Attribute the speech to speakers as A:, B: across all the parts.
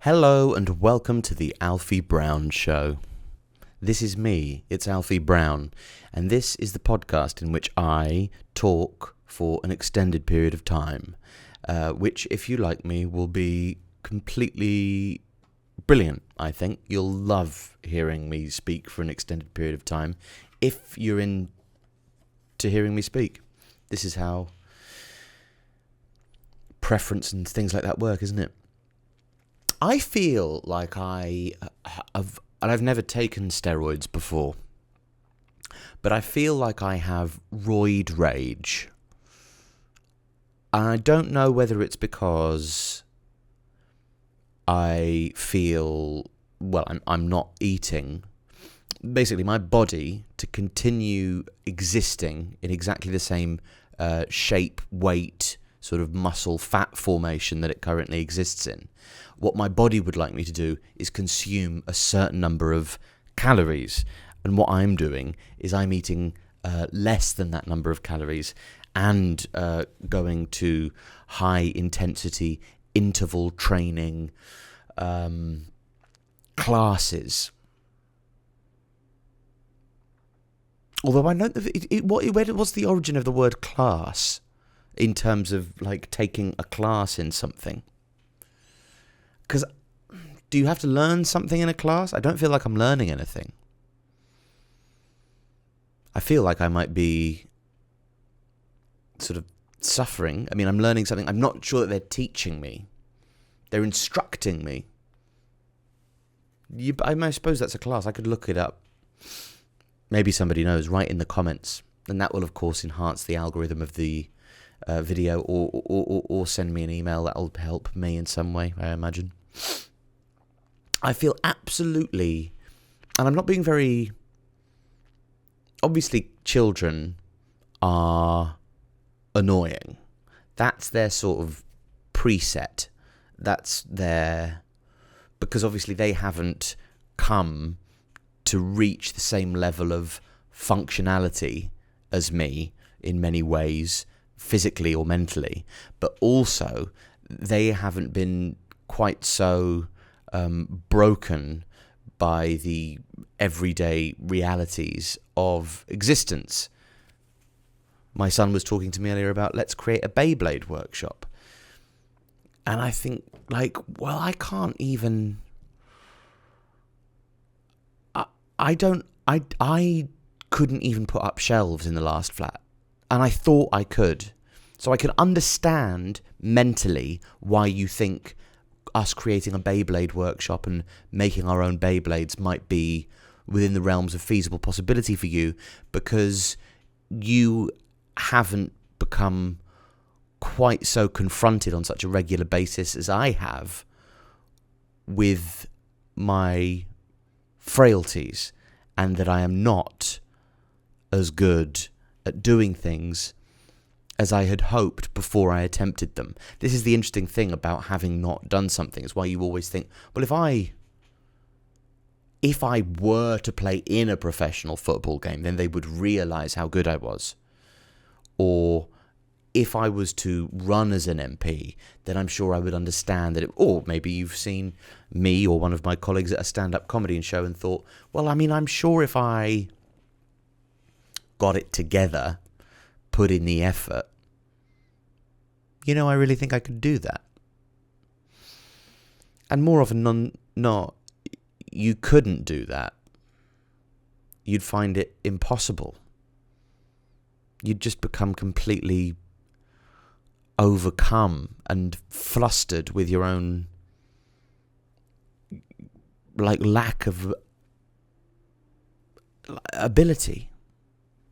A: Hello and welcome to the Alfie Brown Show. This is me, it's Alfie Brown, and this is the podcast in which I talk for an extended period of time, which, if you like me, will be completely brilliant, I think. You'll love hearing me speak for an extended period of time if you're into hearing me speak. This is how preference and things like that work, isn't it? I feel like I've never taken steroids before, but I feel like I have ROID rage. And I don't know whether it's because I feel, I'm not eating. Basically, my body, to continue existing in exactly the same shape, weight, sort of muscle fat formation that it currently exists in, what my body would like me to do is consume a certain number of calories. And what I'm doing is I'm eating less than that number of calories and going to high intensity interval training classes. Although I know what's the origin of the word class in terms of like taking a class in something? Because do you have to learn something in a class? I don't feel like I'm learning anything. I feel like I might be sort of suffering. I mean, I'm learning something. I'm not sure that they're teaching me. They're instructing me. I suppose that's a class. I could look it up. Maybe somebody knows. Write in the comments. And that will, of course, enhance the algorithm of the video, or send me an email. That'll help me in some way, I imagine. I feel absolutely, and I'm not being very, obviously children are annoying. That's their sort of preset. That's their, because obviously they haven't come to reach the same level of functionality as me in many ways, physically or mentally, but also they haven't been quite so broken by the everyday realities of existence. My son was talking to me earlier about let's create a Beyblade workshop. And I think, I can't even... I couldn't even put up shelves in the last flat. And I thought I could. So I can understand mentally why you think us creating a Beyblade workshop and making our own Beyblades might be within the realms of feasible possibility for you, because you haven't become quite so confronted on such a regular basis as I have with my frailties, and that I am not as good at doing things as I had hoped before I attempted them. This is the interesting thing about having not done something. It's why you always think, well, if I were to play in a professional football game, then they would realise how good I was. Or if I was to run as an MP, then I'm sure I would understand that or maybe you've seen me or one of my colleagues at a stand-up comedy show and thought, well, I mean, I'm sure if I got it together, put in the effort, I really think I could do that. And more often than not, you couldn't do that. You'd find it impossible. You'd just become completely overcome and flustered with your own lack of ability.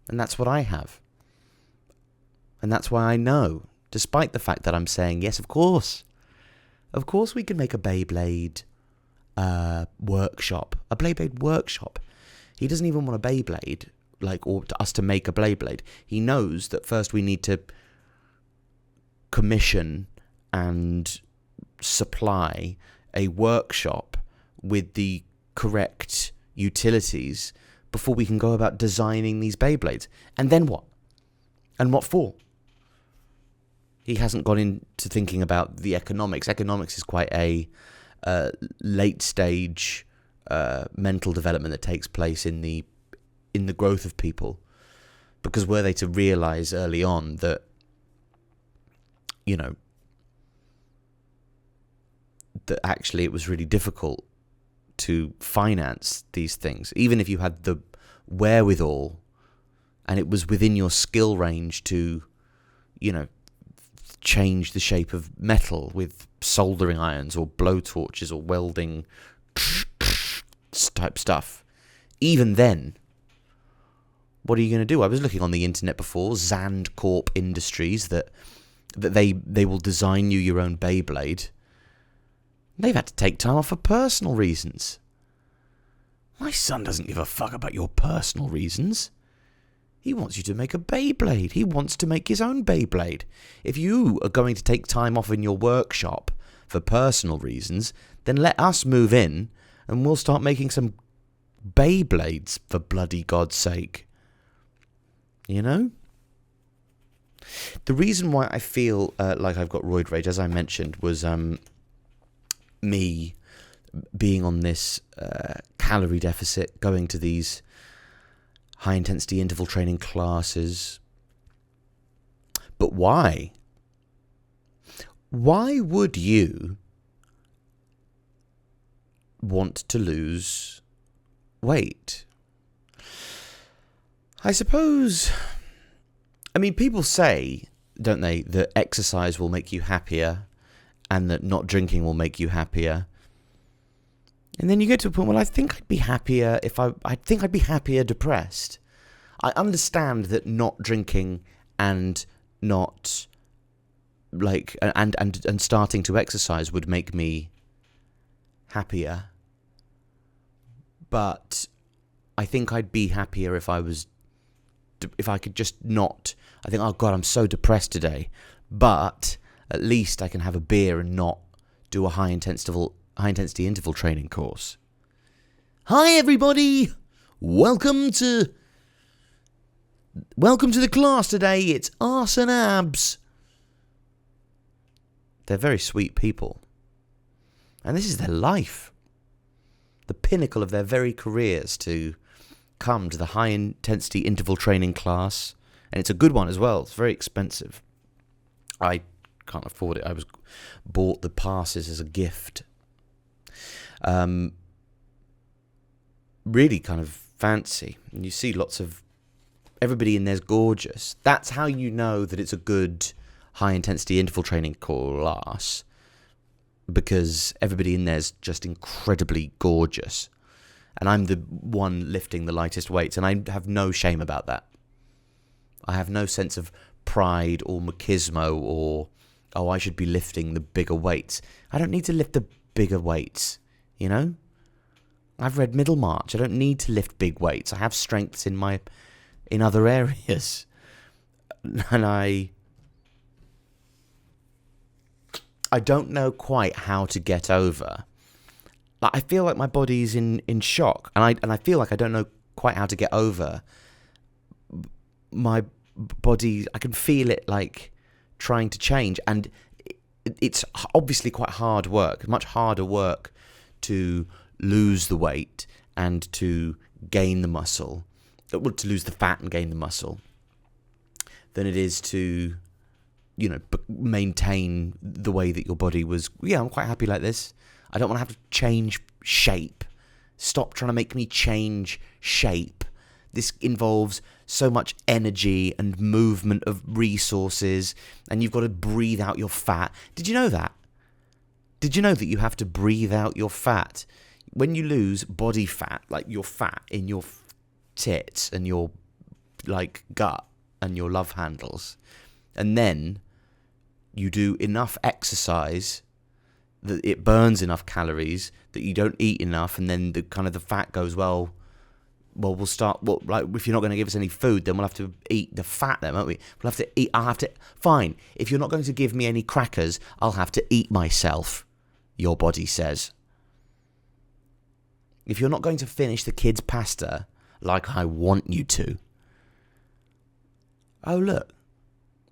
A: And that's what I have. And that's why I know, despite the fact that I'm saying, yes, of course we can make a Beyblade workshop. A Beyblade workshop. He doesn't even want a Beyblade, or us to make a Beyblade. He knows that first we need to commission and supply a workshop with the correct utilities before we can go about designing these Beyblades. And then what? And what for? He hasn't gone into thinking about the economics. Economics is quite a late stage mental development that takes place in the growth of people. Because were they to realize early on that, that actually it was really difficult to finance these things, even if you had the wherewithal and it was within your skill range to, change the shape of metal with soldering irons or blowtorches or welding type stuff. Even then, what are you going to do? I was looking on the internet before, Zandcorp Industries, that they will design you your own Beyblade. They've had to take time off for personal reasons. My son doesn't give a fuck about your personal reasons. He wants you to make a Beyblade. He wants to make his own Beyblade. If you are going to take time off in your workshop for personal reasons, then let us move in and we'll start making some Beyblades, for bloody God's sake. The reason why I feel like I've got roid rage, as I mentioned, was me being on this calorie deficit, going to these high-intensity interval training classes. But why? Why would you want to lose weight? I suppose, people say, don't they, that exercise will make you happier and that not drinking will make you happier. And then you get to a point, well, I think I'd be happier I'd be happier depressed. I understand that not drinking and not and starting to exercise would make me happier. But I think I'd be happier if I could just not. I think, oh God, I'm so depressed today. But at least I can have a beer and not do a high intensity interval training course. Hi everybody, welcome to the class today. It's Arse and Abs. They're very sweet people, and this is their life, the pinnacle of their very careers, to come to the high intensity interval training class. And it's a good one as well. It's very expensive. I can't afford it. I bought the passes as a gift. Really kind of fancy. And you see lots of, everybody in there's gorgeous. That's how you know that it's a good high-intensity interval training class, because everybody in there's just incredibly gorgeous. And I'm the one lifting the lightest weights, and I have no shame about that. I have no sense of pride or machismo or, oh, I should be lifting the bigger weights. I don't need to lift the bigger weights, I've read Middlemarch. I don't need to lift big weights. I have strengths in other areas. And I don't know quite how to get over. I feel like my body's in shock, and I feel like I don't know quite how to get over my body. I can feel it like trying to change, and it's obviously quite hard work, much harder work to lose the weight and to gain the muscle, to lose the fat and gain the muscle, than it is to, maintain the way that your body was. Yeah, I'm quite happy like this. I don't want to have to change shape. Stop trying to make me change shape. This involves so much energy and movement of resources, and you've got to breathe out your fat. Did you know that? Did you know that you have to breathe out your fat? When you lose body fat, like your fat in your tits and your gut and your love handles, and then you do enough exercise that it burns enough calories, that you don't eat enough, and then the fat goes, well, we'll start, if you're not going to give us any food, then we'll have to eat the fat then, won't we? Fine, if you're not going to give me any crackers, I'll have to eat myself, your body says. If you're not going to finish the kids' pasta like I want you to, oh look,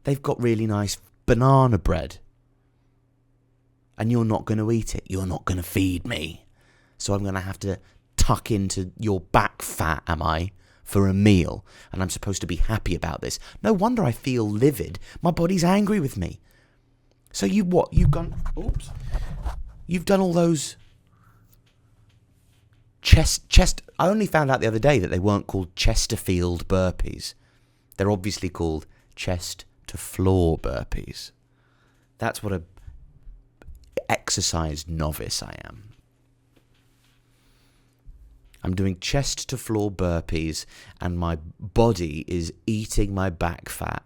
A: they've got really nice banana bread. and you're not going to eat it. You're not going to feed me. So I'm going to have to tuck into your back fat, am I, for a meal? And I'm supposed to be happy about this. No wonder I feel livid. My body's angry with me. So you've done all those chest. I only found out the other day that they weren't called Chesterfield burpees. They're obviously called chest to floor burpees. That's what a exercise novice I am. I'm doing chest to floor burpees, and my body is eating my back fat,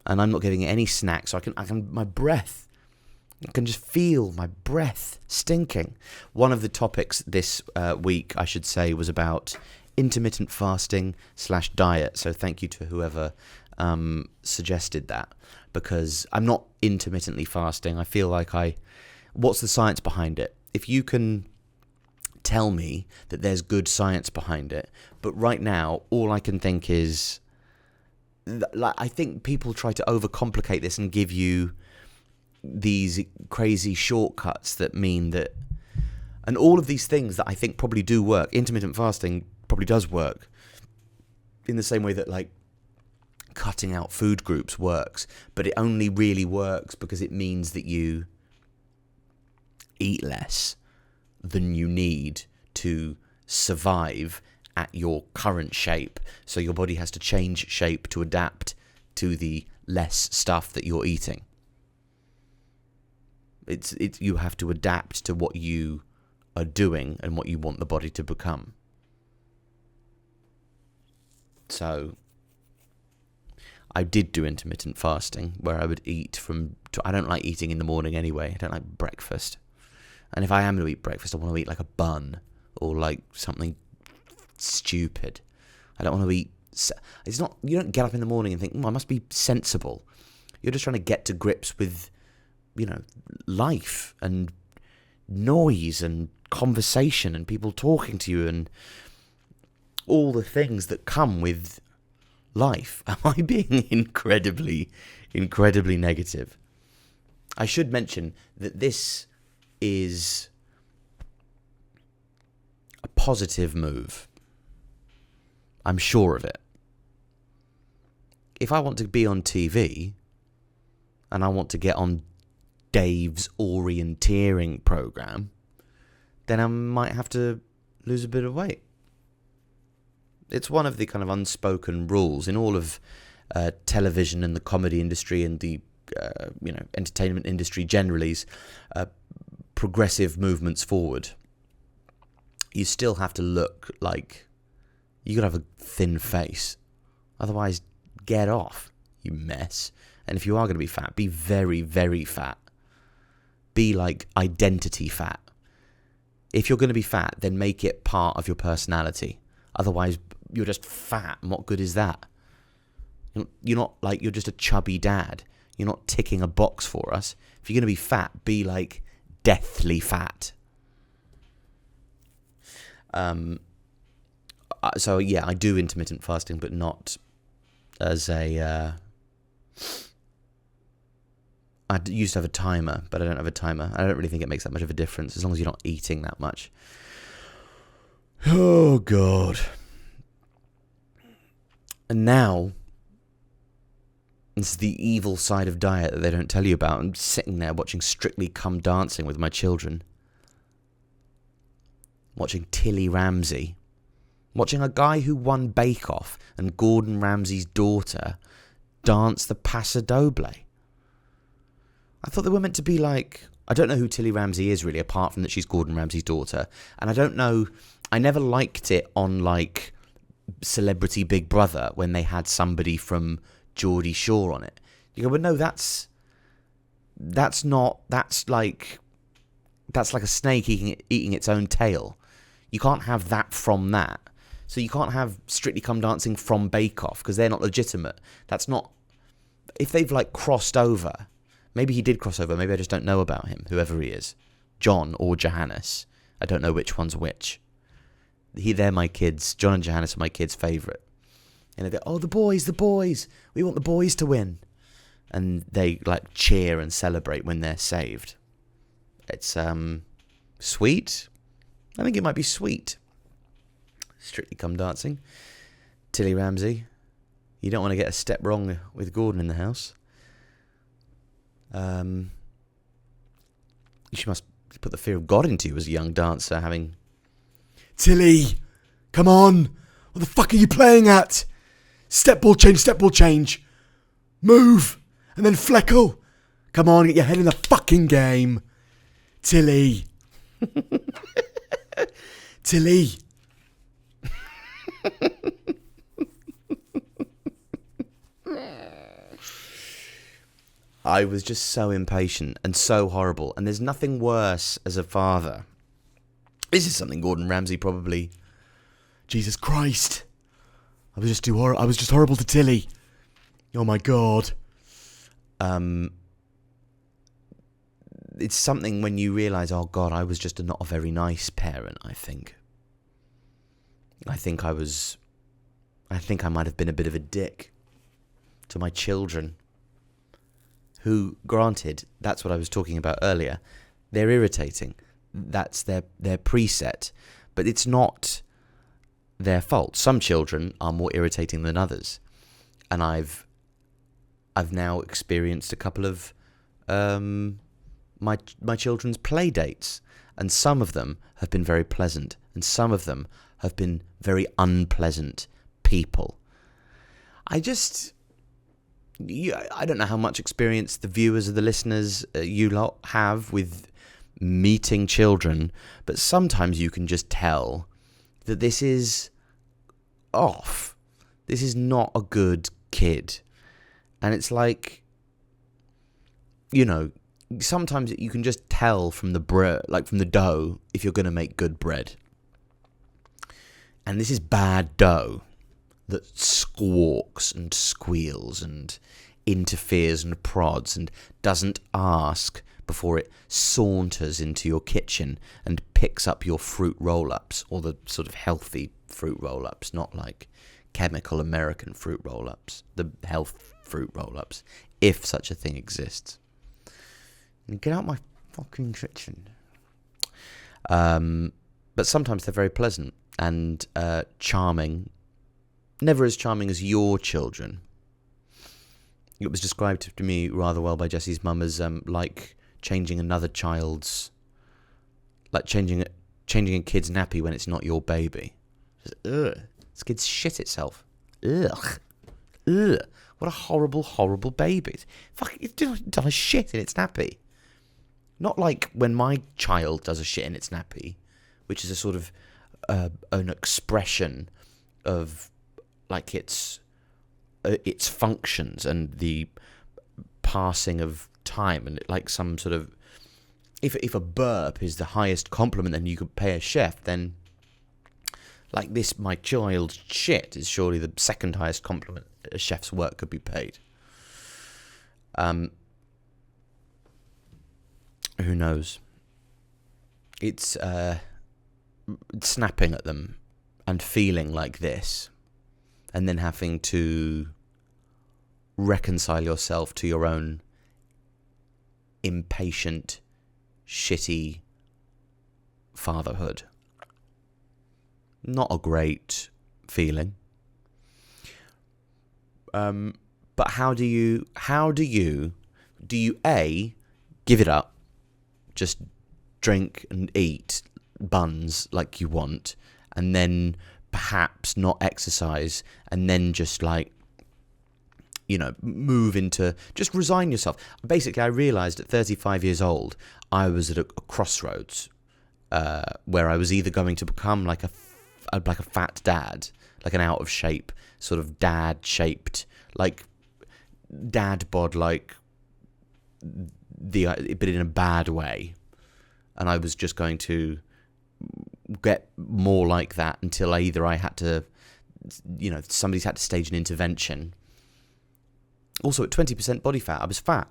A: and I'm not getting any snacks. So I can my breath. I can just feel my breath stinking. One of the topics this week, I should say, was about intermittent fasting / diet. So thank you to whoever suggested that, because I'm not intermittently fasting. I feel like what's the science behind it? If you can tell me that there's good science behind it, but right now all I can think is, I think people try to overcomplicate this and give you these crazy shortcuts that mean that, and all of these things that I think probably do work. Intermittent fasting probably does work in the same way that like cutting out food groups works, but it only really works because it means that you eat less than you need to survive at your current shape. So your body has to change shape to adapt to the less stuff that you're eating. You have to adapt to what you are doing and what you want the body to become. So I did do intermittent fasting where I would eat I don't like eating in the morning anyway. I don't like breakfast. And if I am going to eat breakfast, I want to eat like a bun or like something stupid. I don't want to eat. It's not. You don't get up in the morning and think, I must be sensible. You're just trying to get to grips with, life and noise and conversation and people talking to you and all the things that come with life. Am I being incredibly, incredibly negative? I should mention that this is a positive move. I'm sure of it. If I want to be on TV and I want to get on Dave's orienteering program, then I might have to lose a bit of weight. It's one of the kind of unspoken rules in all of television and the comedy industry and the entertainment industry generally. Progressive movements forward, you still have to look like you gotta have a thin face, otherwise get off, you mess. And if you are going to be fat, be very, very fat. Be like identity fat. If you're going to be fat, then make it part of your personality. Otherwise, you're just fat. And what good is that? You're not like, you're just a chubby dad. You're not ticking a box for us. If you're going to be fat, be like deathly fat. So yeah, I do intermittent fasting, but not as a... I used to have a timer, but I don't have a timer. I don't really think it makes that much of a difference as long as you're not eating that much. Oh, God. And now, this is the evil side of diet that they don't tell you about. I'm sitting there watching Strictly Come Dancing with my children. Watching Tilly Ramsay. Watching a guy who won Bake Off and Gordon Ramsay's daughter dance the Paso Doble. I thought they were meant to be like... I don't know who Tilly Ramsay is really, apart from that she's Gordon Ramsay's daughter. And I don't know... I never liked it on, like, Celebrity Big Brother when they had somebody from Geordie Shore on it. You go, but no, that's not... That's like a snake eating its own tail. You can't have that from that. So you can't have Strictly Come Dancing from Bake Off, because they're not legitimate. That's not... If they've, like, crossed over... Maybe he did cross over. Maybe I just don't know about him, whoever he is. John or Johannes. I don't know which one's which. They're my kids. John and Johannes are my kids' favourite. And they go, oh, the boys. We want the boys to win. And they, like, cheer and celebrate when they're saved. It's sweet. I think it might be sweet. Strictly Come Dancing. Tilly Ramsey. You don't want to get a step wrong with Gordon in the house. She must put the fear of God into you as a young dancer, having... Tilly! Come on! What the fuck are you playing at? Step ball change. Move! And then Fleckle! Come on, get your head in the fucking game. Tilly! Tilly! I was just so impatient and so horrible. And there's nothing worse as a father. This is something Gordon Ramsay probably... Jesus Christ. I was just horrible to Tilly. Oh my God. It's something when you realise, oh God, I was just not a very nice parent, I think. I think I might have been a bit of a dick to my children. Who, granted, that's what I was talking about earlier. They're irritating. That's their preset. But it's not their fault. Some children are more irritating than others. And I've now experienced a couple of my children's play dates. And some of them have been very pleasant. And some of them have been very unpleasant people. I don't know how much experience the viewers or the listeners you lot have with meeting children, but sometimes you can just tell that this is off. This is not a good kid. And it's like, sometimes you can just tell from from the dough if you're going to make good bread. And this is bad dough that squawks and squeals and interferes and prods and doesn't ask before it saunters into your kitchen and picks up your fruit roll-ups, or the sort of healthy fruit roll-ups, not like chemical American fruit roll-ups, the health fruit roll-ups, if such a thing exists. And get out my fucking kitchen. But sometimes they're very pleasant and charming. Never as charming as your children. It was described to me rather well by Jessie's mum as like changing another child's, like changing a kid's nappy when it's not your baby. Just, ugh, this kid's shit itself. Ugh, ugh. What a horrible, horrible baby. Fuck, it does shit in its nappy. Not like when my child does a shit in its nappy, which is a sort of an expression of like its functions and the passing of time, and like some sort of, if a burp is the highest compliment then you could pay a chef, then like this, my child's shit is surely the second highest compliment a chef's work could be paid. Who knows? It's snapping at them and feeling like this, and then having to reconcile yourself to your own impatient, shitty fatherhood. Not a great feeling. But how do you A, give it up, just drink and eat buns like you want, and then perhaps not exercise, and then just like, move into, just resign yourself. Basically, I realised at 35 years old, I was at a crossroads where I was either going to become like a fat dad, like an out of shape, sort of dad shaped, like dad bod, like but in a bad way. And I was just going to get more like that until I had to, somebody's had to stage an intervention. Also, at 20% body fat, I was fat.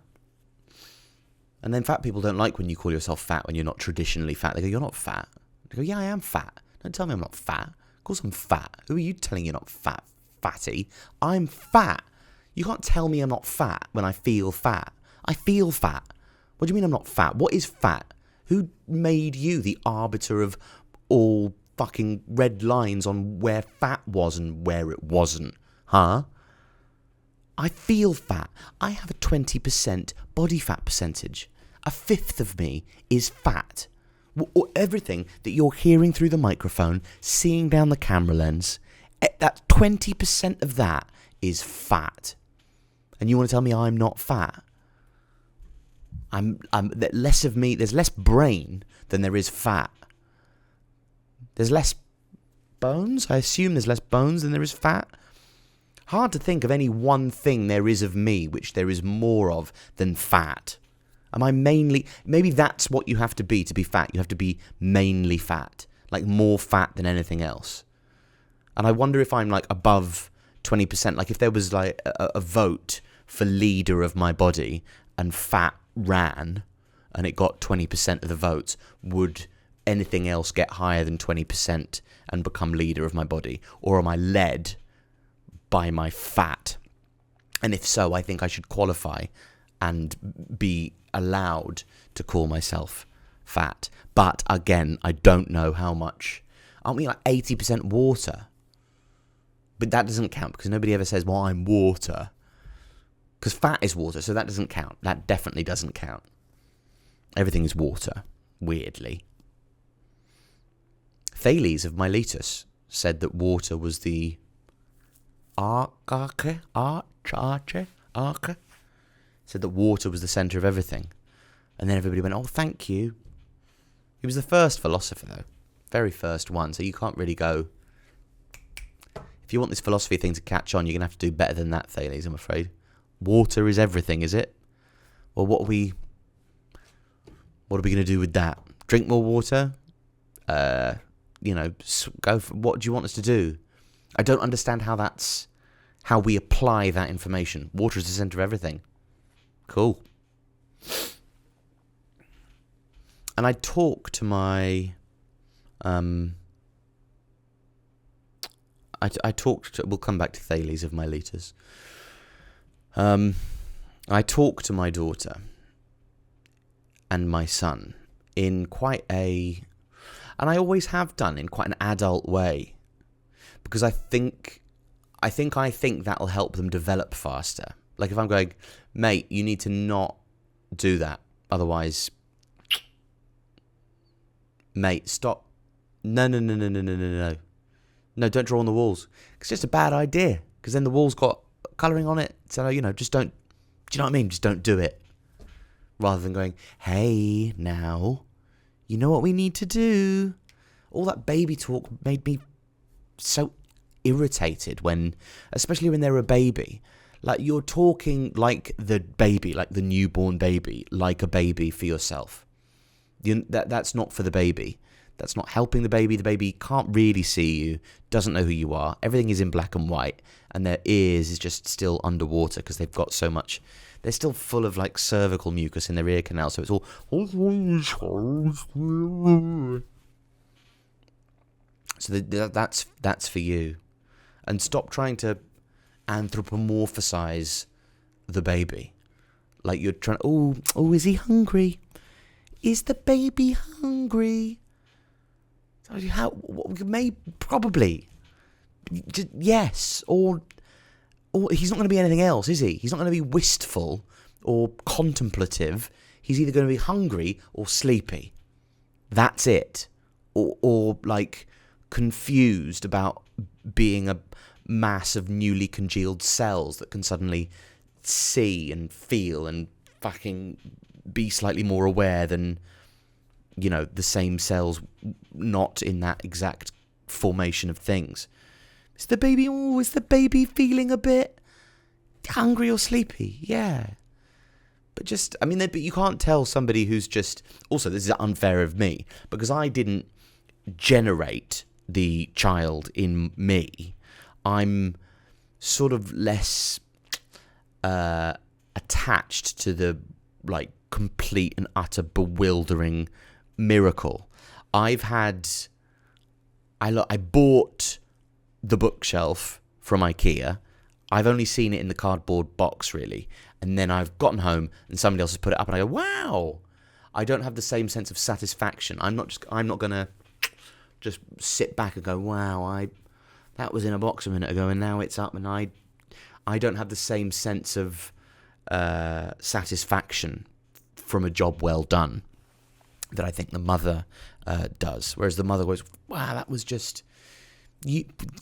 A: And then fat people don't like when you call yourself fat when you're not traditionally fat. They go, you're not fat. They go, yeah, I am fat. Don't tell me I'm not fat. Of course I'm fat. Who are you telling you're not fat, fatty? I'm fat. You can't tell me I'm not fat when I feel fat. I feel fat. What do you mean I'm not fat? What is fat? Who made you the arbiter of all fucking red lines on where fat was and where it wasn't? Huh? I feel fat. I have a 20% body fat percentage. A fifth of me is fat. Everything that you're hearing through the microphone, seeing down the camera lens, that 20% of that is fat. And you want to tell me I'm not fat? I'm less of me. There's less brain than there is fat. There's less bones. I assume there's less bones than there is fat. Hard to think of any one thing there is of me which there is more of than fat. Am I mainly... Maybe that's what you have to be fat. You have to be mainly fat. Like more fat than anything else. And I wonder if I'm like above 20%. Like if there was like a vote for leader of my body and fat ran and it got 20% of the votes, would anything else get higher than 20% and become leader of my body? Or am I led by my fat? And if so, I think I should qualify and be allowed to call myself fat. But again, I don't know how much. Aren't we like 80% water? But that doesn't count because nobody ever says, well, I'm water. Because fat is water, so that doesn't count. That definitely doesn't count. Everything is water, weirdly. Thales of Miletus said that water was the arche. Said that water was the centre of everything. And then everybody went, oh, thank you. He was the first philosopher, though. Very first one. So you can't really go... If you want this philosophy thing to catch on, you're going to have to do better than that, Thales, I'm afraid. Water is everything, is it? Well, what are we going to do with that? Drink more water? Go for... What do you want us to do? I don't understand how we apply that information. Water is the centre of everything. Cool. And I talk to my... We'll come back to Thales of Miletus. I talk to my daughter and my son in quite a... And I always have done in quite an adult way. Because I think that'll help them develop faster. Like if I'm going, mate, you need to not do that. Otherwise, mate, stop. No. No, don't draw on the walls. It's just a bad idea. Because then the wall's got colouring on it. So, just don't... Do you know what I mean? Just don't do it. Rather than going, hey, now, you know what we need to do? All that baby talk made me so irritated especially when they're a baby. Like, you're talking like the baby, like the newborn baby, like a baby for yourself. That's not for the baby. That's not helping the baby. The baby can't really see you, doesn't know who you are. Everything is in black and white, and their ears is just still underwater because they've got so much... They're still full of, like, cervical mucus in their ear canal, so it's all... So that's for you. And stop trying to anthropomorphisize the baby. Like you're trying... Oh, is he hungry? Is the baby hungry? How? Maybe, probably. Yes, or he's not going to be anything else, is he? He's not going to be wistful or contemplative. He's either going to be hungry or sleepy. That's it. Or like confused about being a mass of newly congealed cells that can suddenly see and feel and fucking be slightly more aware than, the same cells not in that exact formation of things. Is the baby feeling a bit hungry or sleepy? Yeah. But but you can't tell somebody who's just... Also, this is unfair of me, because I didn't generate the child in me. I'm sort of less attached to the, like, complete and utter bewildering miracle. I bought the bookshelf from IKEA. I've only seen it in the cardboard box, really. And then I've gotten home and somebody else has put it up and I go, wow, I don't have the same sense of satisfaction. I'm not gonna just sit back and go, wow, that was in a box a minute ago and now it's up, and I don't have the same sense of satisfaction from a job well done that I think the mother does. Whereas the mother goes, wow, that was just,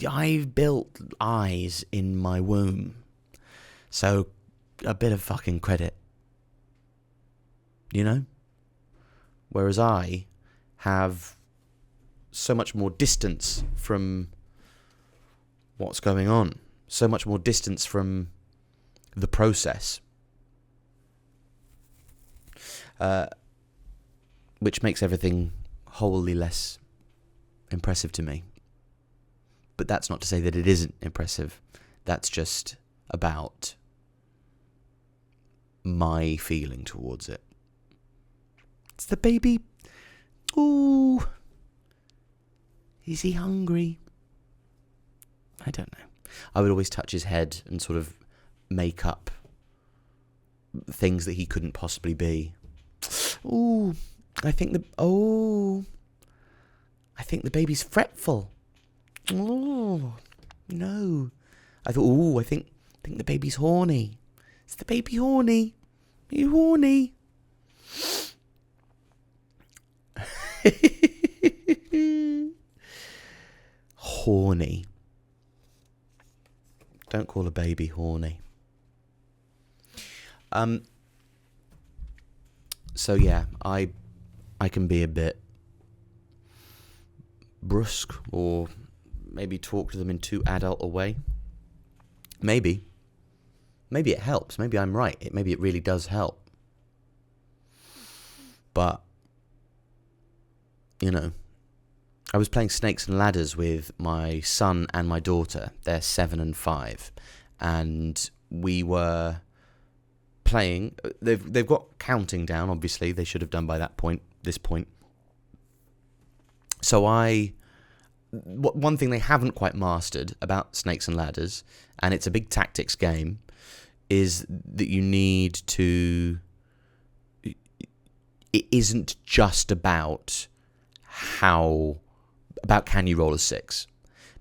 A: I've built eyes in my womb, so a bit of fucking credit, you know? Whereas I have so much more distance from what's going on, so much more distance from the process, which makes everything wholly less impressive to me. But that's not to say that it isn't impressive. That's just about my feeling towards it. It's the baby. Ooh. Is he hungry? I don't know. I would always touch his head and sort of make up things that he couldn't possibly be. Ooh. I think the baby's fretful. Oh, no. I thought, I think the baby's horny. Is the baby horny? Are you horny? Horny. Don't call a baby horny. So yeah, I can be a bit brusque, or maybe talk to them in too adult a way. Maybe it helps. Maybe I'm right. Maybe it really does help. But, you know, I was playing Snakes and Ladders with my son and my daughter. They're 7 and 5. And we were playing. They've got counting down, obviously. They should have done by this point. So one thing they haven't quite mastered about Snakes and Ladders, and it's a big tactics game, is that you need to... It isn't just about can you roll a 6.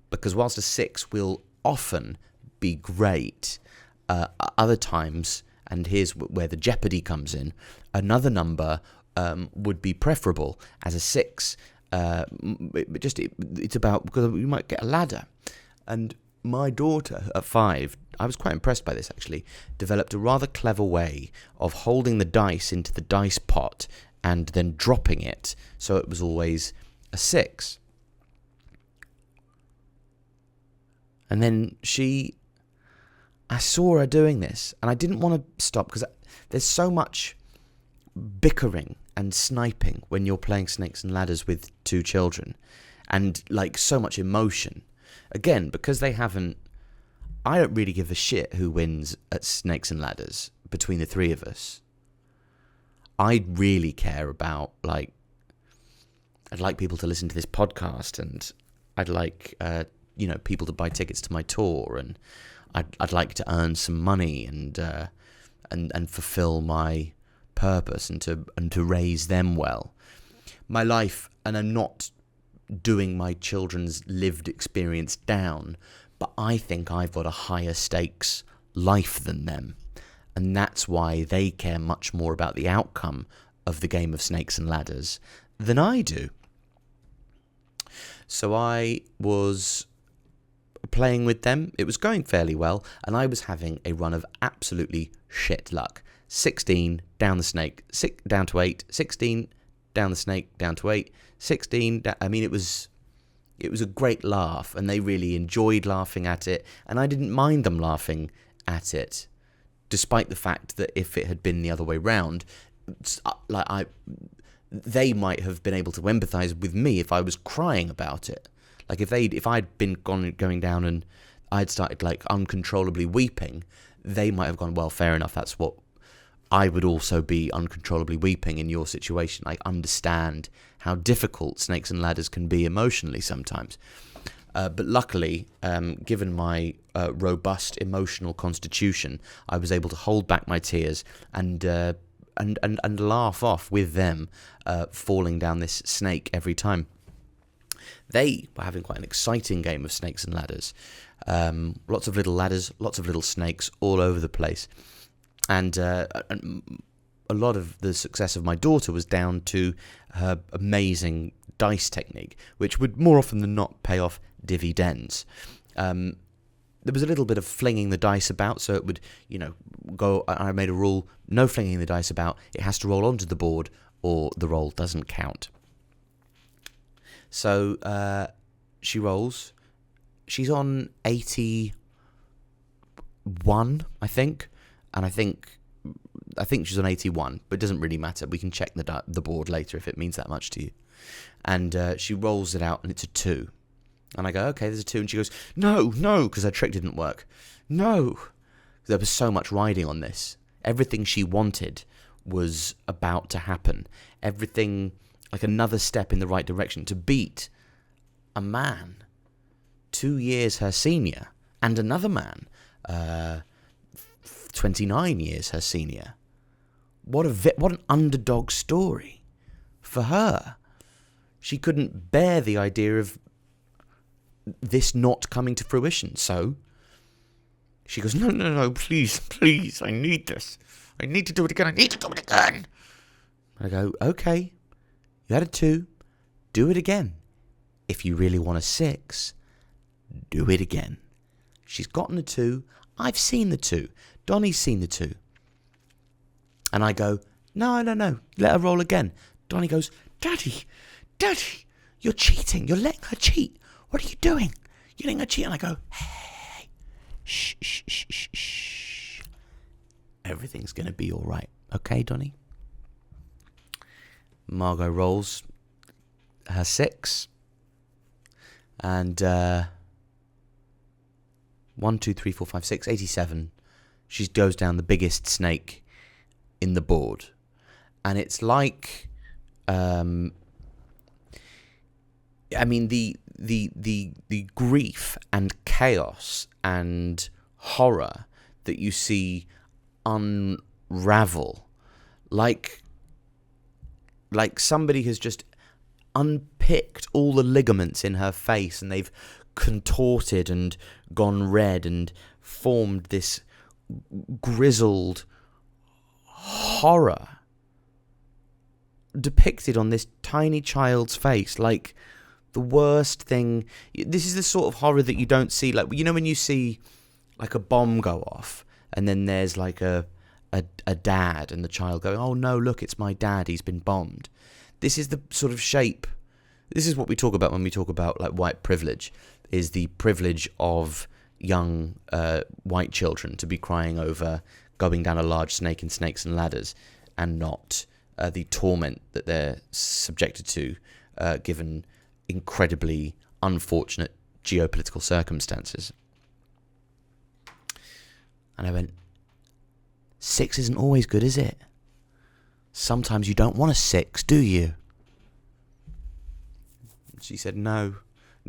A: Because whilst a 6 will often be great, other times, and here's where the jeopardy comes in, another number would be preferable as a 6. It's about, because you might get a ladder. And my daughter at 5, I was quite impressed by this actually, developed a rather clever way of holding the dice into the dice pot and then dropping it, so it was always a 6. And then I saw her doing this, and I didn't want to stop, because there's so much bickering and sniping when you're playing Snakes and Ladders with 2 children, and like so much emotion. Again, because I don't really give a shit who wins at Snakes and Ladders between the 3 of us. I really care about, I'd like people to listen to this podcast, and I'd like people to buy tickets to my tour, and I'd like to earn some money and fulfill my purpose, and to raise them well. My life, and I'm not doing my children's lived experience down, but I think I've got a higher stakes life than them, and that's why they care much more about the outcome of the game of Snakes and Ladders than I do. So I was playing with them. It was going fairly well, and I was having a run of absolutely shit luck. 16 down the snake, down to 8, 16 down the snake, down to 8, 16 down, I mean, it was a great laugh, and they really enjoyed laughing at it, and I didn't mind them laughing at it, despite the fact that if it had been the other way round, they might have been able to empathise with me if I was crying about it. Like if I'd been going down and I'd started uncontrollably weeping, they might have gone, well, fair enough, that's what I would also be, uncontrollably weeping in your situation. I understand how difficult Snakes and Ladders can be emotionally sometimes. But luckily, given my robust emotional constitution, I was able to hold back my tears and and laugh off with them falling down this snake every time. They were having quite an exciting game of snakes and ladders. Lots of little ladders, lots of little snakes all over the place. And a lot of the success of my daughter was down to her amazing dice technique, which would more often than not pay off dividends. There was a little bit of flinging the dice about, so it would, go. I made a rule: no flinging the dice about. It has to roll onto the board, or the roll doesn't count. So she rolls. She's on 81, I think, and I think she's on 81, but it doesn't really matter. We can check the board later if it means that much to you. And she rolls it out, and it's a 2. And I go, okay, there's a 2. And she goes, no, because her trick didn't work. No. There was so much riding on this. Everything she wanted was about to happen. Everything, like another step in the right direction to beat a man 2 years her senior and another man 29 years her senior. What an underdog story for her. She couldn't bear the idea of this not coming to fruition. So she goes, no, please, I need this. I need to do it again. I go, okay, you had a 2, do it again. If you really want a 6, do it again. She's gotten a 2. I've seen the 2. Donnie's seen the 2. And I go, no, let her roll again. Donnie goes, Daddy, you're cheating. You're letting her cheat. What are you doing? You're letting her cheat. And I go, hey, shh. Everything's going to be all right. Okay, Donnie? Margot rolls her 6. And 1, 2, 3, 4, 5, 6, 87. She goes down the biggest snake in the board. And it's like, the grief and chaos and horror that you see unravel, like somebody has just unpicked all the ligaments in her face and they've contorted and gone red and formed this grizzled horror depicted on this tiny child's face, like the worst thing. This is the sort of horror that you don't see, like, when you see like a bomb go off and then there's like a dad and the child going, oh no, look, it's my dad, he's been bombed. This is the sort of shape. This is what we talk about when we talk about like white privilege, is the privilege of young white children to be crying over going down a large snake in Snakes and Ladders, and not the torment that they're subjected to given incredibly unfortunate geopolitical circumstances. And I went, 6 isn't always good, is it? Sometimes you don't want a 6, do you? She said, no.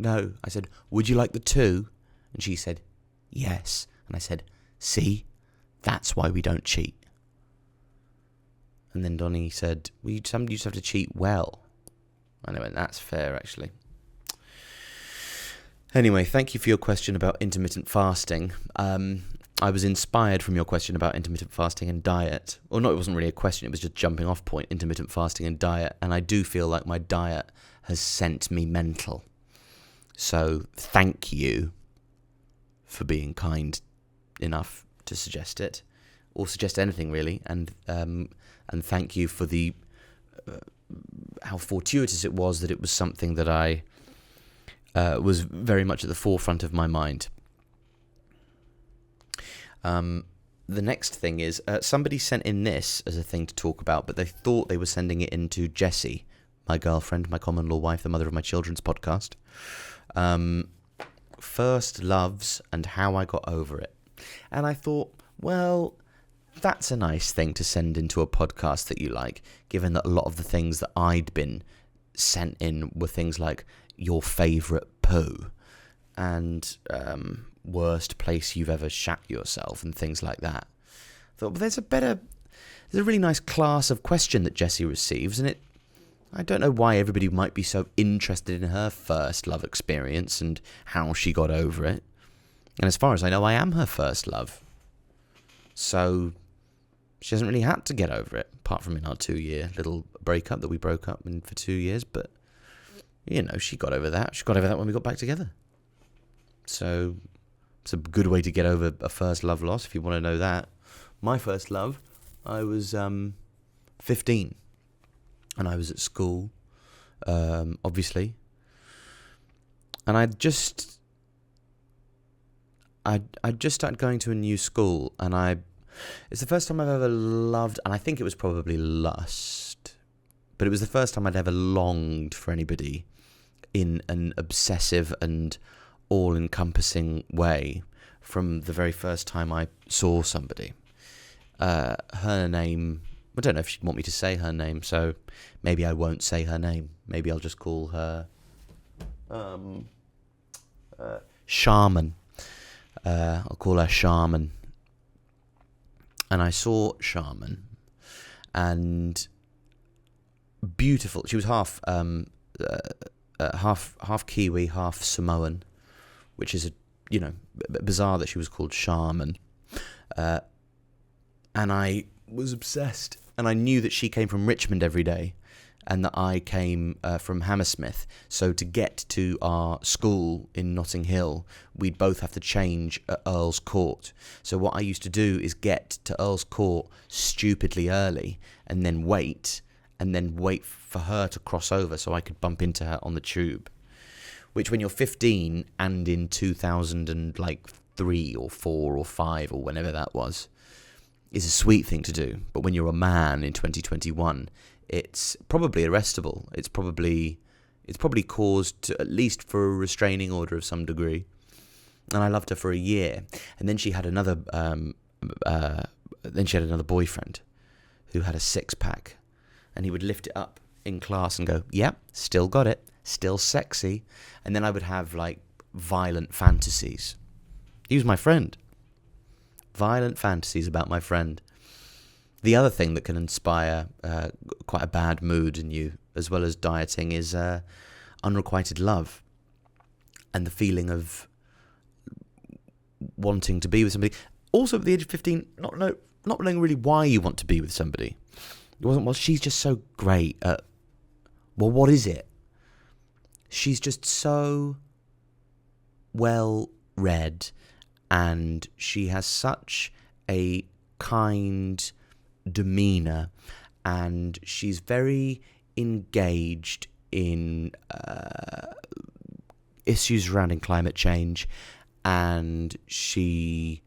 A: I said, would you like the 2? And she said, yes. And I said, see, that's why we don't cheat. And then Donnie said, well, you just have to cheat well. And I went, that's fair, actually. Anyway, thank you for your question about intermittent fasting. I was inspired from your question about intermittent fasting and diet. Or no, it wasn't really a question, it was just jumping off point, intermittent fasting and diet. And I do feel like my diet has sent me mental. So thank you for being kind enough to suggest it, or suggest anything really. And thank you for the how fortuitous it was that it was something that I was very much at the forefront of my mind. The next thing is, somebody sent in this as a thing to talk about, but they thought they were sending it into Jessie, my girlfriend, my common law wife, the mother of my children's podcast. First loves and how I got over it. And I thought, well, that's a nice thing to send into a podcast that you like, given that a lot of the things that I'd been sent in were things like your favourite poo and worst place you've ever shat yourself and things like that. I thought, well, there's a better there's a really nice class of question that Jessie receives, and I don't know why everybody might be so interested in her first love experience and how she got over it. And as far as I know, I am her first love. So she hasn't really had to get over it, apart from in our 2-year little breakup that we broke up in for 2 years. But, she got over that. She got over that when we got back together. So it's a good way to get over a first love loss, if you want to know that. My first love, I was 15. And I was at school, obviously. And I just started going to a new school, and it's the first time I've ever loved, and I think it was probably lust, but it was the first time I'd ever longed for anybody in an obsessive and all-encompassing way from the very first time I saw somebody. Her name, I don't know if she'd want me to say her name, so maybe I won't say her name. Maybe I'll just call her Shaman. I'll call her Shaman. And I saw Shaman, and beautiful. She was half Kiwi, half Samoan, which is bizarre that she was called Shaman. And I was obsessed, and I knew that she came from Richmond every day, and that I came from Hammersmith. So to get to our school in Notting Hill, we'd both have to change at Earl's Court. So what I used to do is get to Earl's Court stupidly early, and then wait for her to cross over so I could bump into her on the tube. Which, when you're 15 and in 2003 or 4 or 5 or whenever that was, is a sweet thing to do. But when you're a man in 2021, it's probably arrestable. It's probably caused to, at least for a restraining order of some degree. And I loved her for a year, and then she had another boyfriend who had a 6-pack, and he would lift it up in class and go, "Yep, still got it, still sexy." And then I would have violent fantasies. He was my friend. Violent fantasies about my friend. The other thing that can inspire quite a bad mood in you, as well as dieting, is unrequited love, and the feeling of wanting to be with somebody. Also, at the age of 15, not knowing really why you want to be with somebody. It wasn't, well, she's just so great at... Well, what is it? She's just so well read, and she has such a kind demeanor, and she's very engaged in issues surrounding climate change, and she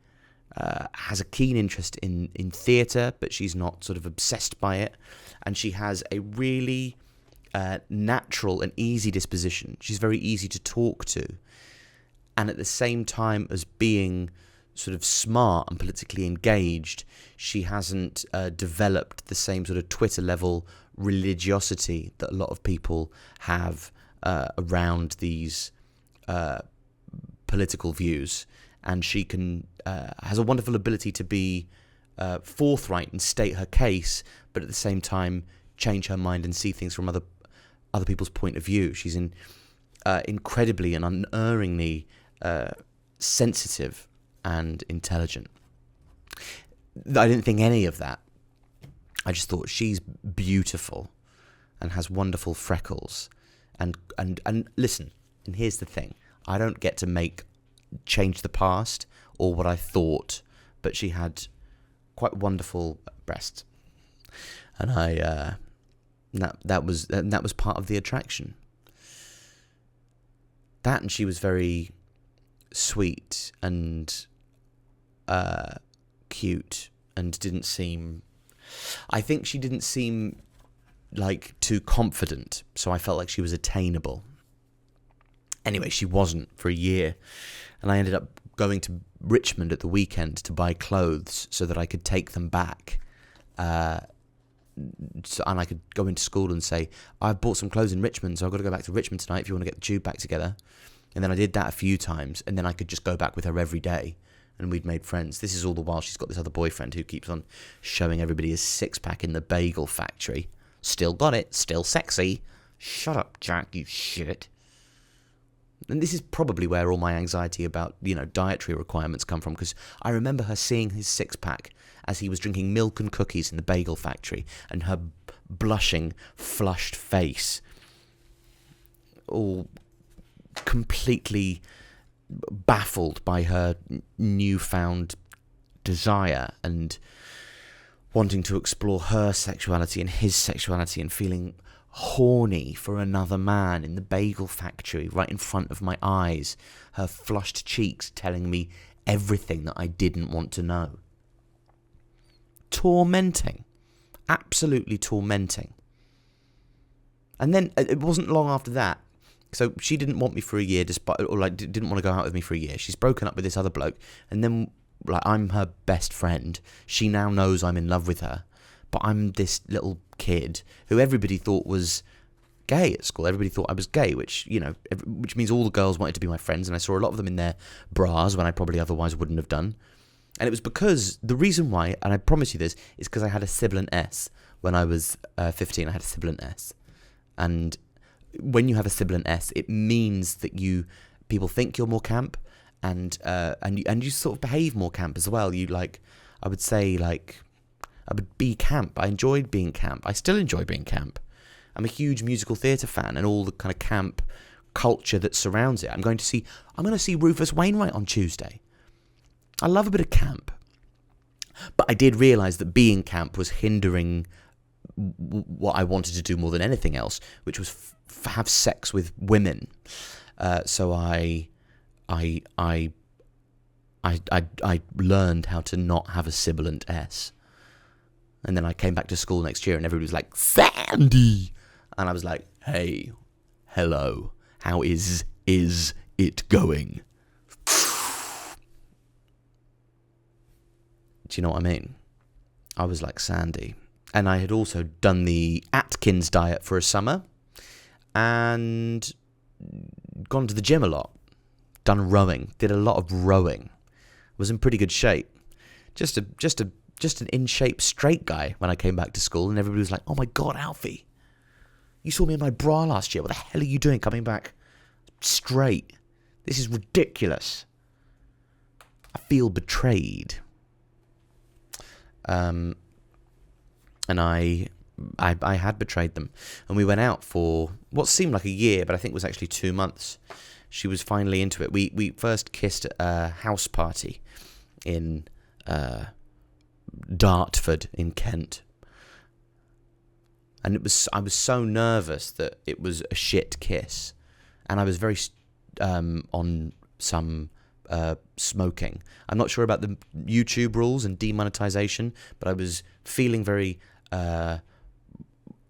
A: has a keen interest in theatre, but she's not sort of obsessed by it, and she has a really natural and easy disposition. She's very easy to talk to, and at the same time as being sort of smart and politically engaged, she hasn't developed the same sort of Twitter level religiosity that a lot of people have around these political views. And she has a wonderful ability to be forthright and state her case, but at the same time change her mind and see things from other people's point of view. She's incredibly and unerringly sensitive and intelligent. I didn't think any of that. I just thought she's beautiful and has wonderful freckles. And listen, and here's the thing. I don't get to change the past or what I thought, but she had quite wonderful breasts. And that was part of the attraction. That, and she was very sweet and cute, and I think she didn't seem too confident, so I felt like she was attainable. Anyway, she wasn't for a year, and I ended up going to Richmond at the weekend to buy clothes so that I could take them back, and I could go into school and say, "I bought some clothes in Richmond, so I've got to go back to Richmond tonight if you want to get the tube back together." And then I did that a few times, and then I could just go back with her every day and we'd made friends. This is all the while she's got this other boyfriend who keeps on showing everybody his six-pack in the bagel factory. Still got it, still sexy. Shut up, Jack, you shit. And this is probably where all my anxiety about, dietary requirements come from, because I remember her seeing his six-pack as he was drinking milk and cookies in the bagel factory, and her blushing, flushed face, all completely baffled by her newfound desire and wanting to explore her sexuality and his sexuality and feeling horny for another man in the bagel factory right in front of my eyes, her flushed cheeks telling me everything that I didn't want to know. Tormenting. Absolutely tormenting. And then it wasn't long after that. So she didn't want me for a year, didn't want to go out with me for a year. She's broken up with this other bloke, and then I'm her best friend. She now knows I'm in love with her, but I'm this little kid who everybody thought was gay at school. Everybody thought I was gay, which means all the girls wanted to be my friends, and I saw a lot of them in their bras when I probably otherwise wouldn't have done. And it was because the reason why, and I promise you this, is because I had a sibilant S when I was 15. I had a sibilant S, and when you have a sibilant S, it means that people think you're more camp, and you sort of behave more camp as well. I would be camp. I enjoyed being camp. I still enjoy being camp. I'm a huge musical theatre fan, and all the kind of camp culture that surrounds it. I'm going to see Rufus Wainwright on Tuesday. I love a bit of camp, but I did realise that being camp was hindering what I wanted to do more than anything else, which was have sex with women. So I learned how to not have a sibilant S. And then I came back to school next year and everybody was like, Sandy! And I was like, hey, hello, how is it going? Do you know what I mean? I was like Sandy. And I had also done the Atkins diet for a summer and gone to the gym a lot. Done rowing. Did a lot of rowing. Was in pretty good shape. Just an in-shape straight guy when I came back to school, and everybody was like, oh my God, Alfie, you saw me in my bra last year. What the hell are you doing coming back straight? This is ridiculous. I feel betrayed. And I had betrayed them. And we went out for what seemed like a year, but I think was actually 2 months. She was finally into it. We first kissed at a house party in Dartford in Kent. And I was so nervous that it was a shit kiss. And I was very on some smoking. I'm not sure about the YouTube rules and demonetization, but I was feeling very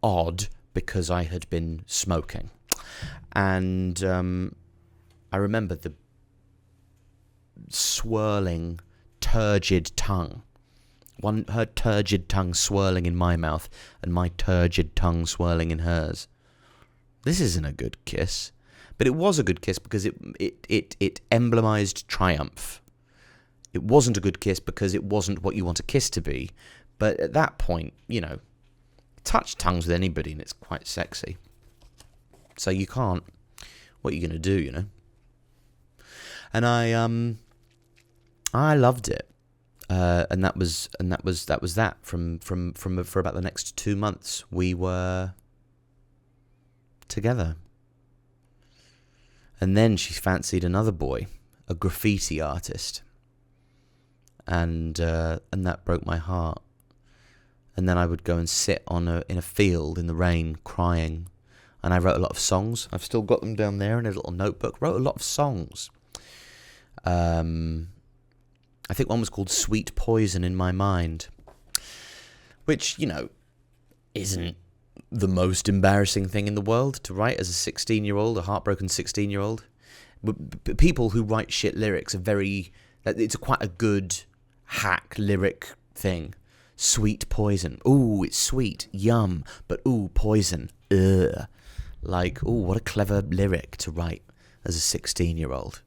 A: odd because I had been smoking. And I remember the swirling, turgid tongue. Her turgid tongue swirling in my mouth and my turgid tongue swirling in hers. This isn't a good kiss. But it was a good kiss because it emblemized triumph. It wasn't a good kiss because it wasn't what you want a kiss to be. But at that point, touch tongues with anybody and it's quite sexy. So you can't. What are you going to do, And I loved it. And that was that. For about the next 2 months, we were together. And then she fancied another boy, a graffiti artist, and that broke my heart. And then I would go and sit in a field in the rain, crying. And I wrote a lot of songs. I've still got them down there in a little notebook. Wrote a lot of songs. I think one was called Sweet Poison in My Mind, which, isn't the most embarrassing thing in the world to write as a 16-year-old, a heartbroken 16-year-old. People who write shit lyrics it's quite a good hack lyric thing. Sweet poison. Ooh, it's sweet. Yum. But ooh, poison. Ugh. Like, ooh, what a clever lyric to write as a 16-year-old.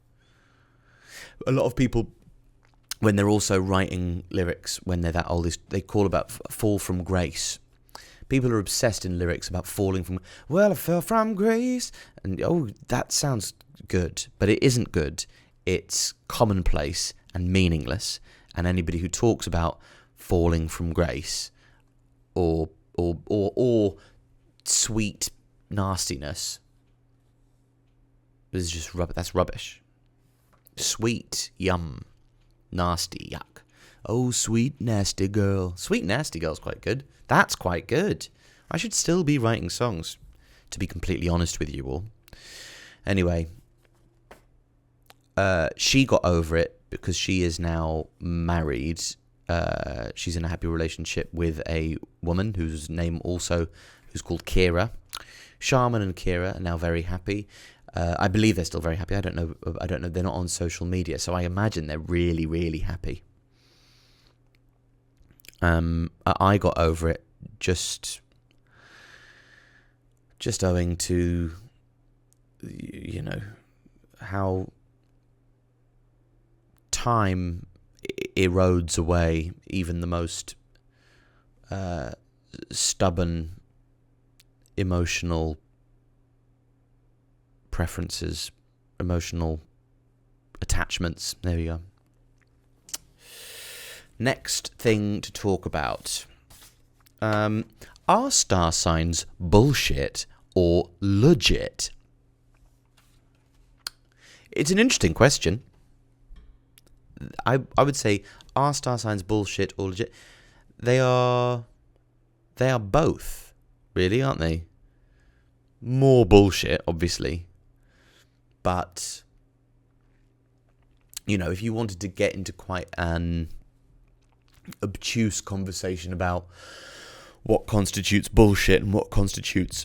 A: A lot of people when they're also writing lyrics when they're that old, they call about fall from grace. People are obsessed in lyrics about falling from, well, I fell from grace. And, oh, that sounds good. But it isn't good. It's commonplace and meaningless. And anybody who talks about falling from grace or sweet nastiness is just rubbish. That's rubbish. Sweet, yum. Nasty, yuck. Oh, sweet, nasty girl. Sweet, nasty girl's quite good. That's quite good. I should still be writing songs, to be completely honest with you all. Anyway, she got over it because she is now married. She's in a happy relationship with a woman whose called Kira. Shaman and Kira are now very happy. I believe they're still very happy. I don't know. They're not on social media, so I imagine they're really, really happy. I got over it just owing to, how time erodes away even the most stubborn emotional preferences, emotional attachments. There we go. Next thing to talk about. Are star signs bullshit or legit? It's an interesting question. I would say, are star signs bullshit or legit? They are both, really, aren't they? More bullshit, obviously. But, if you wanted to get into quite an obtuse conversation about what constitutes bullshit and what constitutes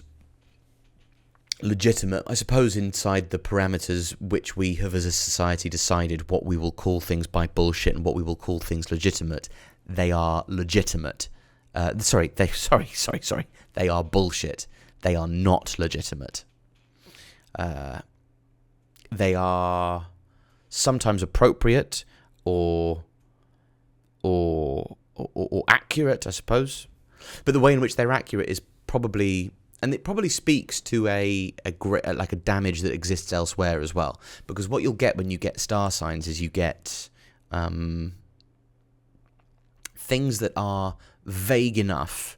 A: legitimate, I suppose inside the parameters which we have as a society decided what we will call things by bullshit and what we will call things legitimate, they are legitimate. They are bullshit. They are not legitimate. They are sometimes appropriate or accurate, I suppose. But the way in which they're accurate is probably, and it probably speaks to a damage that exists elsewhere as well. Because what you'll get when you get star signs is you get things that are vague enough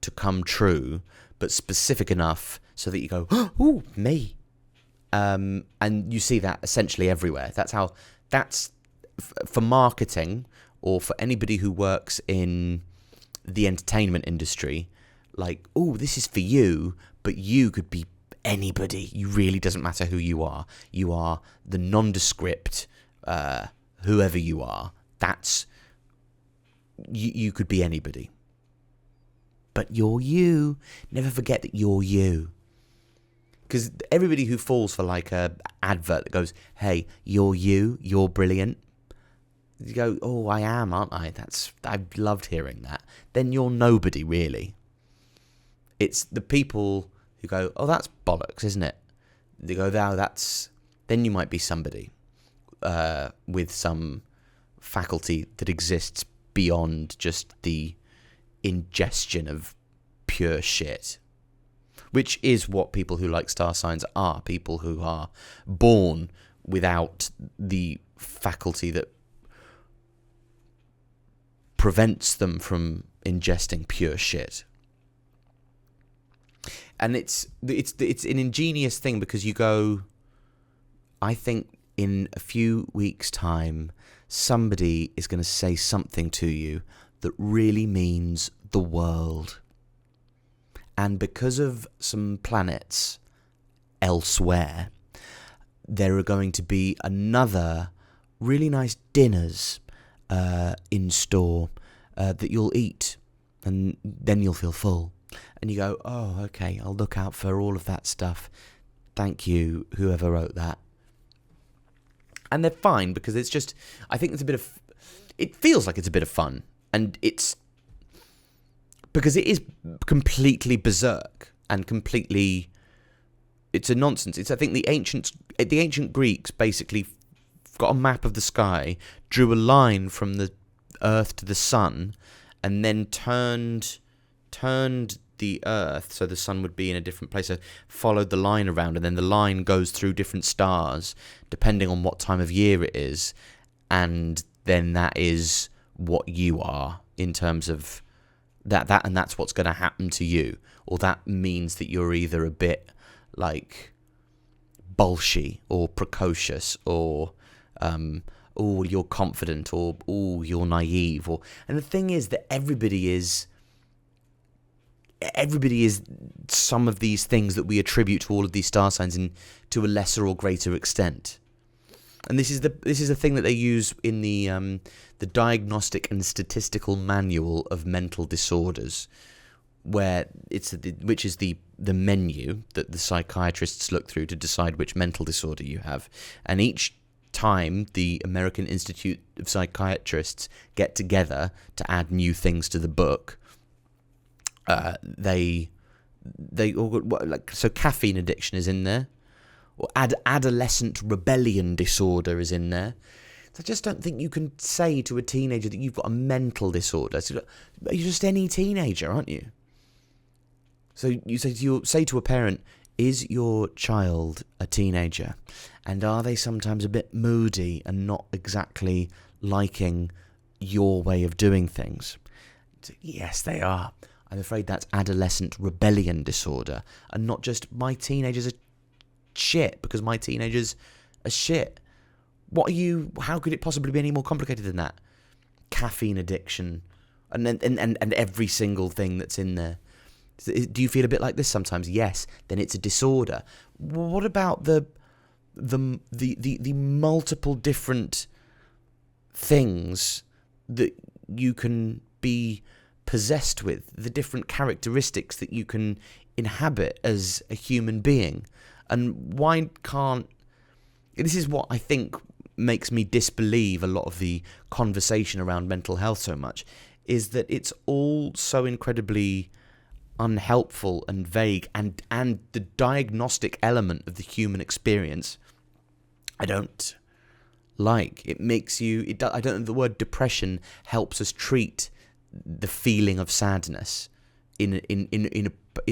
A: to come true, but specific enough so that you go, ooh, me. And you see that essentially everywhere. That's for marketing, or for anybody who works in the entertainment industry, like, oh, this is for you, but you could be anybody. You really doesn't matter who you are. You are the nondescript, whoever you are. That's, you could be anybody. But you're you. Never forget that you're you. Because everybody who falls for like a advert that goes, hey, you're you, you're brilliant. You go, oh, I am, aren't I? I've loved hearing that. Then you're nobody, really. It's the people who go, oh, that's bollocks, isn't it? They go, then you might be somebody with some faculty that exists beyond just the ingestion of pure shit. Which is what people who like star signs are. People who are born without the faculty that prevents them from ingesting pure shit. And it's an ingenious thing, because you go, I think in a few weeks' time, somebody is going to say something to you that really means the world. And because of some planets elsewhere, there are going to be another really nice dinners in store that you'll eat, and then you'll feel full. And you go, oh, okay, I'll look out for all of that stuff. Thank you, whoever wrote that. And they're fine, because it's just, I think it feels like it's a bit of fun. And it's, because it is completely berserk and completely, it's a nonsense. I think the ancient Greeks basically got a map of the sky, drew a line from the Earth to the sun, and then turned the Earth so the sun would be in a different place, so followed the line around, and then the line goes through different stars depending on what time of year it is, and then that is what you are in terms of that and that's what's going to happen to you. Or that means that you're either a bit like bolshy or precocious, or you're confident, or you're naive, and the thing is that everybody is some of these things that we attribute to all of these star signs in to a lesser or greater extent. And this is the thing that they use in the Diagnostic and Statistical Manual of Mental Disorders, which is the menu that the psychiatrists look through to decide which mental disorder you have. And each time the American Institute of Psychiatrists get together to add new things to the book, they all so caffeine addiction is in there, or adolescent rebellion disorder is in there. So I just don't think you can say to a teenager that you've got a mental disorder. So you're just any teenager, aren't you? So you say to a parent, is your child a teenager? And are they sometimes a bit moody and not exactly liking your way of doing things? Yes, they are. I'm afraid that's adolescent rebellion disorder, and not just my teenagers are shit because my teenagers are shit. How could it possibly be any more complicated than that? Caffeine addiction, and every single thing that's in there. Do you feel a bit like this sometimes? Yes, then it's a disorder. What about the multiple different things that you can be possessed with, the different characteristics that you can inhabit as a human being? And why can't... This is what I think makes me disbelieve a lot of the conversation around mental health so much, is that it's all so incredibly unhelpful and vague, and the diagnostic element of the human experience I don't like. It makes you... I don't know, the word depression helps us treat the feeling of sadness in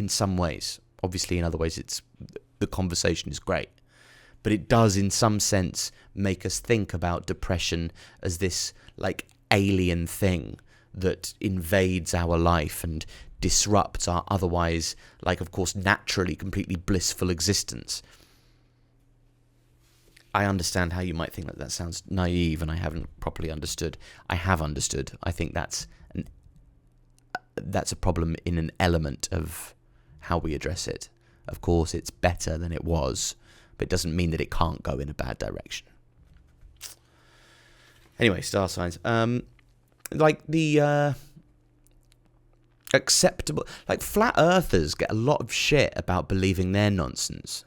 A: some ways. Obviously, in other ways, the conversation is great, but it does, in some sense, make us think about depression as this like alien thing that invades our life and disrupts our otherwise, like, of course, naturally completely blissful existence. I understand how you might think that sounds naive, and I haven't properly understood. I have understood. I think that's a problem in an element of how we address it. Of course, it's better than it was, but it doesn't mean that it can't go in a bad direction. Anyway, star signs. Like the acceptable... Like, flat earthers get a lot of shit about believing their nonsense.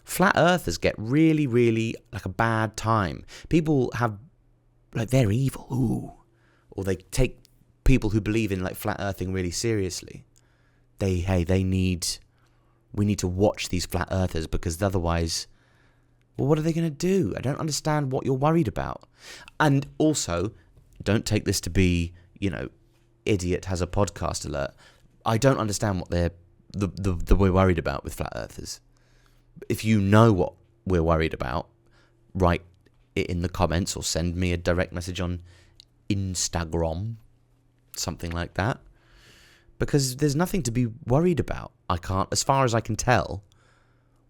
A: Flat earthers get really, really, like, a bad time. People have... Like, they're evil. Ooh. Or they take people who believe in, like, flat earthing really seriously. We need to watch these flat earthers, because otherwise, well, what are they going to do? I don't understand what you're worried about. And also, don't take this to be, idiot has a podcast alert. I don't understand what we're worried about with flat earthers. If you know what we're worried about, write it in the comments or send me a direct message on Instagram, something like that. Because there's nothing to be worried about. As far as I can tell,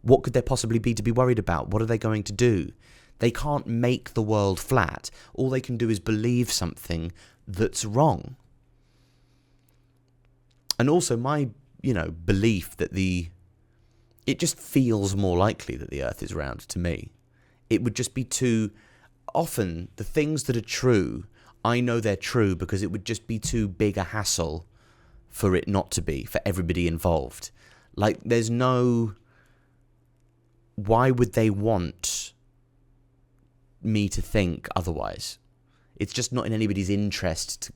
A: what could there possibly be to be worried about? What are they going to do? They can't make the world flat. All they can do is believe something that's wrong. And also my, belief that it just feels more likely that the earth is round to me. It would just be too... Often, the things that are true, I know they're true because it would just be too big a hassle for it not to be, for everybody involved. Like, there's no... Why would they want me to think otherwise? It's just not in anybody's interest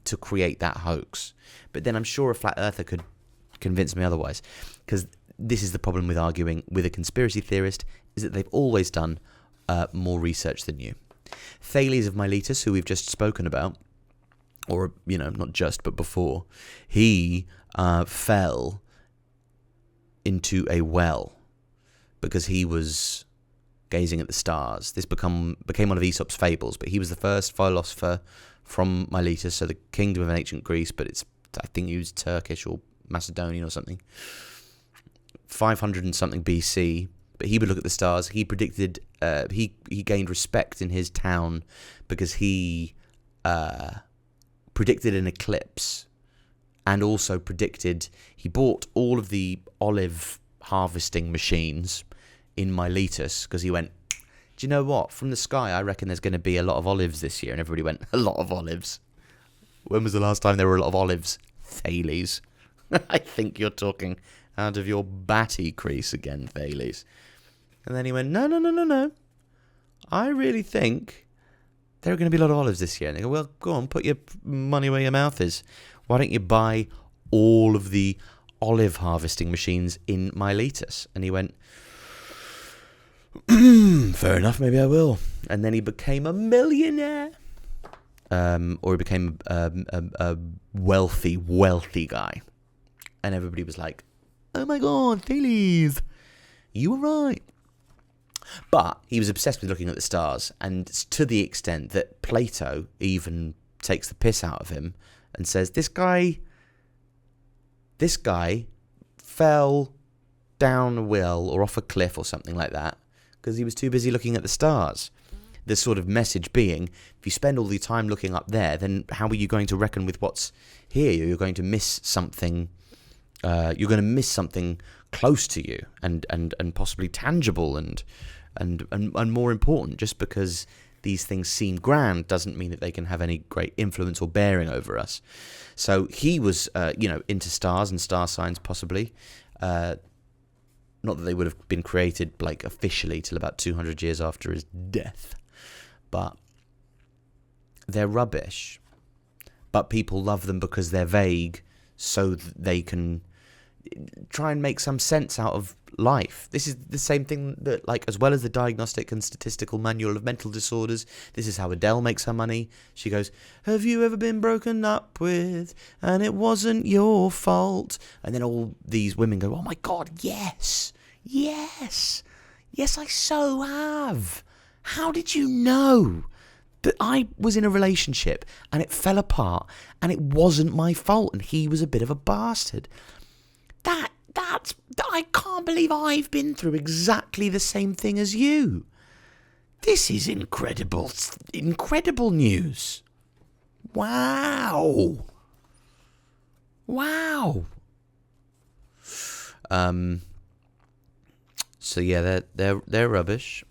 A: to create that hoax. But then I'm sure a flat earther could convince me otherwise. Because this is the problem with arguing with a conspiracy theorist, is that they've always done more research than you. Thales of Miletus, who we've just spoken about, or, not just, but before, he fell into a well because he was gazing at the stars. This became one of Aesop's fables, but he was the first philosopher from Miletus, so the kingdom of ancient Greece, but I think he was Turkish or Macedonian or something. 500 and something BC, but he would look at the stars. He predicted, he gained respect in his town because he predicted an eclipse, and also he bought all of the olive harvesting machines in Miletus because he went, do you know what? From the sky, I reckon there's going to be a lot of olives this year. And everybody went, a lot of olives? When was the last time there were a lot of olives? Thales. I think you're talking out of your batty crease again, Thales. And then he went, no. I really think there are going to be a lot of olives this year. And they go, well, go on, put your money where your mouth is. Why don't you buy all of the olive harvesting machines in Miletus? And he went, fair enough, maybe I will. And then he became a millionaire. Or he became a wealthy guy. And everybody was like, oh my God, Thales, you were right. But he was obsessed with looking at the stars, and to the extent that Plato even takes the piss out of him and says, this guy fell down a well or off a cliff or something like that because he was too busy looking at the stars. The sort of message being, if you spend all the time looking up there, then how are you going to reckon with what's here? You're going to miss something. You're going to miss something close to you and possibly tangible and more important. Just because these things seem grand doesn't mean that they can have any great influence or bearing over us. So he was, into stars and star signs possibly. Not that they would have been created like officially till about 200 years after his death, but they're rubbish. But people love them because they're vague, so they can try and make some sense out of life. This is the same thing that, like, as well as the Diagnostic and Statistical Manual of Mental Disorders, this is how Adele makes her money. She goes, have you ever been broken up with and it wasn't your fault? And then all these women go, oh my God, yes, I so have. How did you know that I was in a relationship and it fell apart and it wasn't my fault and he was a bit of a bastard? I can't believe I've been through exactly the same thing as you. This is incredible news. Wow. So yeah, they're rubbish.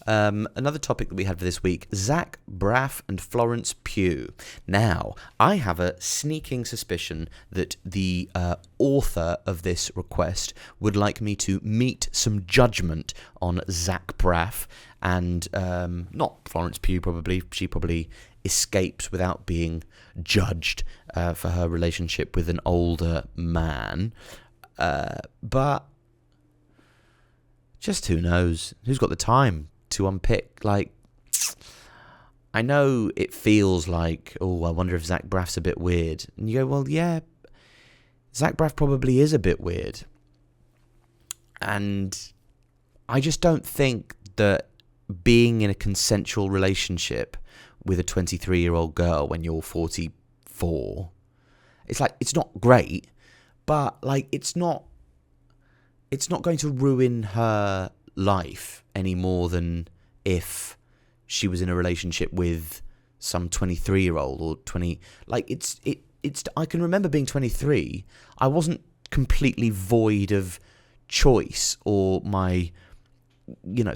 A: Another topic that we had for this week, Zach Braff and Florence Pugh. Now, I have a sneaking suspicion that the author of this request would like me to meet some judgment on Zach Braff and not Florence Pugh, probably. She probably escapes without being judged for her relationship with an older man. But just who knows? Who's got the time to unpick? Like, I know it feels like, oh, I wonder if Zach Braff's a bit weird. And you go, well, yeah, Zach Braff probably is a bit weird. And I just don't think that being in a consensual relationship with a 23-year-old girl when you're 44, it's like, it's not great, but like, it's not going to ruin her life any more than if she was in a relationship with some 23-year-old or 20. Like, it's I can remember being 23. I wasn't completely void of choice or my,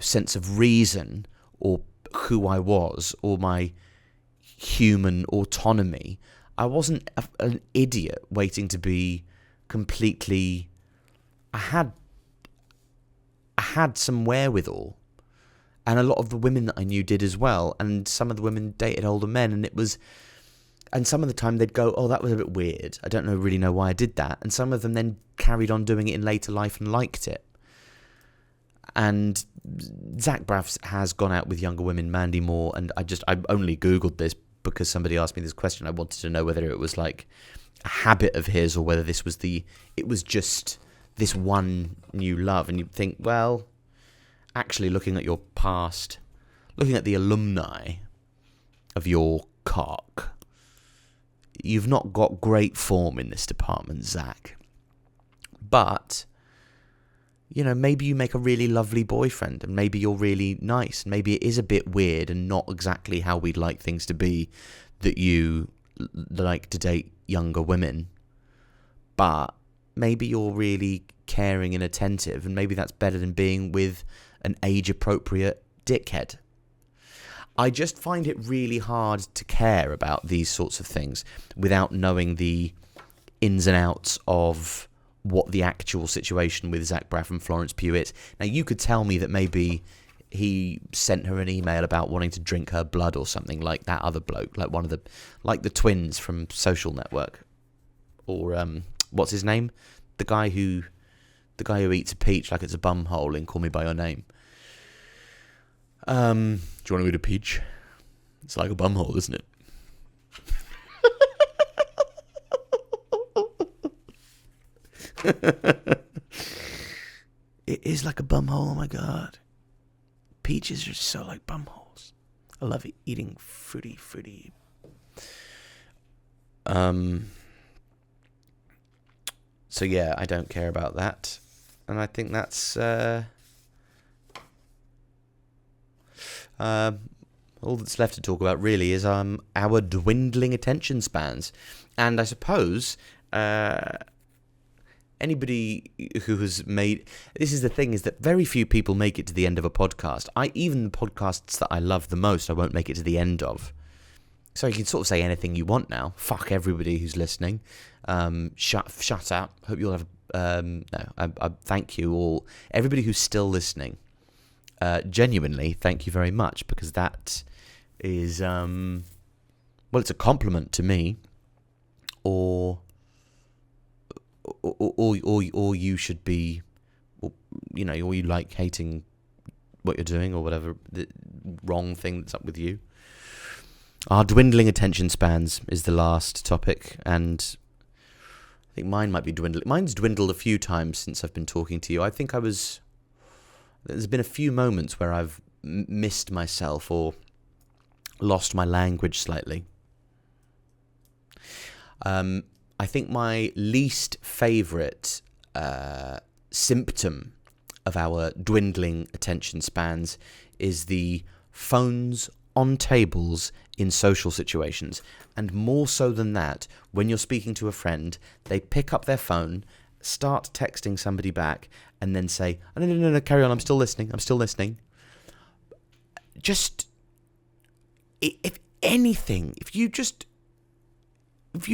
A: sense of reason or who I was or my human autonomy. I wasn't an idiot waiting to be completely. I had some wherewithal, and a lot of the women that I knew did as well, and some of the women dated older men, and it was And some of the time they'd go, oh, that was a bit weird. I don't really know why I did that. And some of them then carried on doing it in later life and liked it. And Zach Braff has gone out with younger women, Mandy Moore, and I only Googled this because somebody asked me this question. I wanted to know whether it was like a habit of his or whether it was just this one new love. And you'd think, well, actually looking at your past, looking at the alumni of your cock, you've not got great form in this department, Zach. But, you know, maybe you make a really lovely boyfriend and maybe you're really nice. And maybe it is a bit weird and not exactly how we'd like things to be that you like to date younger women. But maybe you're really caring and attentive, and maybe that's better than being with an age-appropriate dickhead. I just find it really hard to care about these sorts of things without knowing the ins and outs of what the actual situation with Zach Braff and Florence Pugh is. Now, you could tell me that maybe he sent her an email about wanting to drink her blood or something, like that other bloke, like the twins from Social Network, or what's his name, the guy who eats a peach like it's a bum hole in Call Me by Your Name. Do you want to eat a peach? It's like a bum hole, isn't it? It is like a bum hole, oh my god. Peaches are so like bum holes. I love eating fruity. So yeah, I don't care about that. And I think that's all that's left to talk about really is our dwindling attention spans. And I suppose anybody who has made... This is the thing, is that very few people make it to the end of a podcast. Even the podcasts that I love the most, I won't make it to the end of. So you can sort of say anything you want now. Fuck everybody who's listening. Shut up. Hope you'll have... I thank you all. Everybody who's still listening. Genuinely, thank you very much, because that is... well, it's a compliment to me. Or you should be, or you like hating what you're doing or whatever the wrong thing that's up with you. Our dwindling attention spans is the last topic, and I think mine might be dwindling. Mine's dwindled a few times since I've been talking to you. I think there's been a few moments where I've missed myself or lost my language slightly. I think my least favourite symptom of our dwindling attention spans is the phones on tables in social situations. And more so than that, when you're speaking to a friend, they pick up their phone, start texting somebody back, and then say, oh, no, carry on, I'm still listening. Just, if anything, if you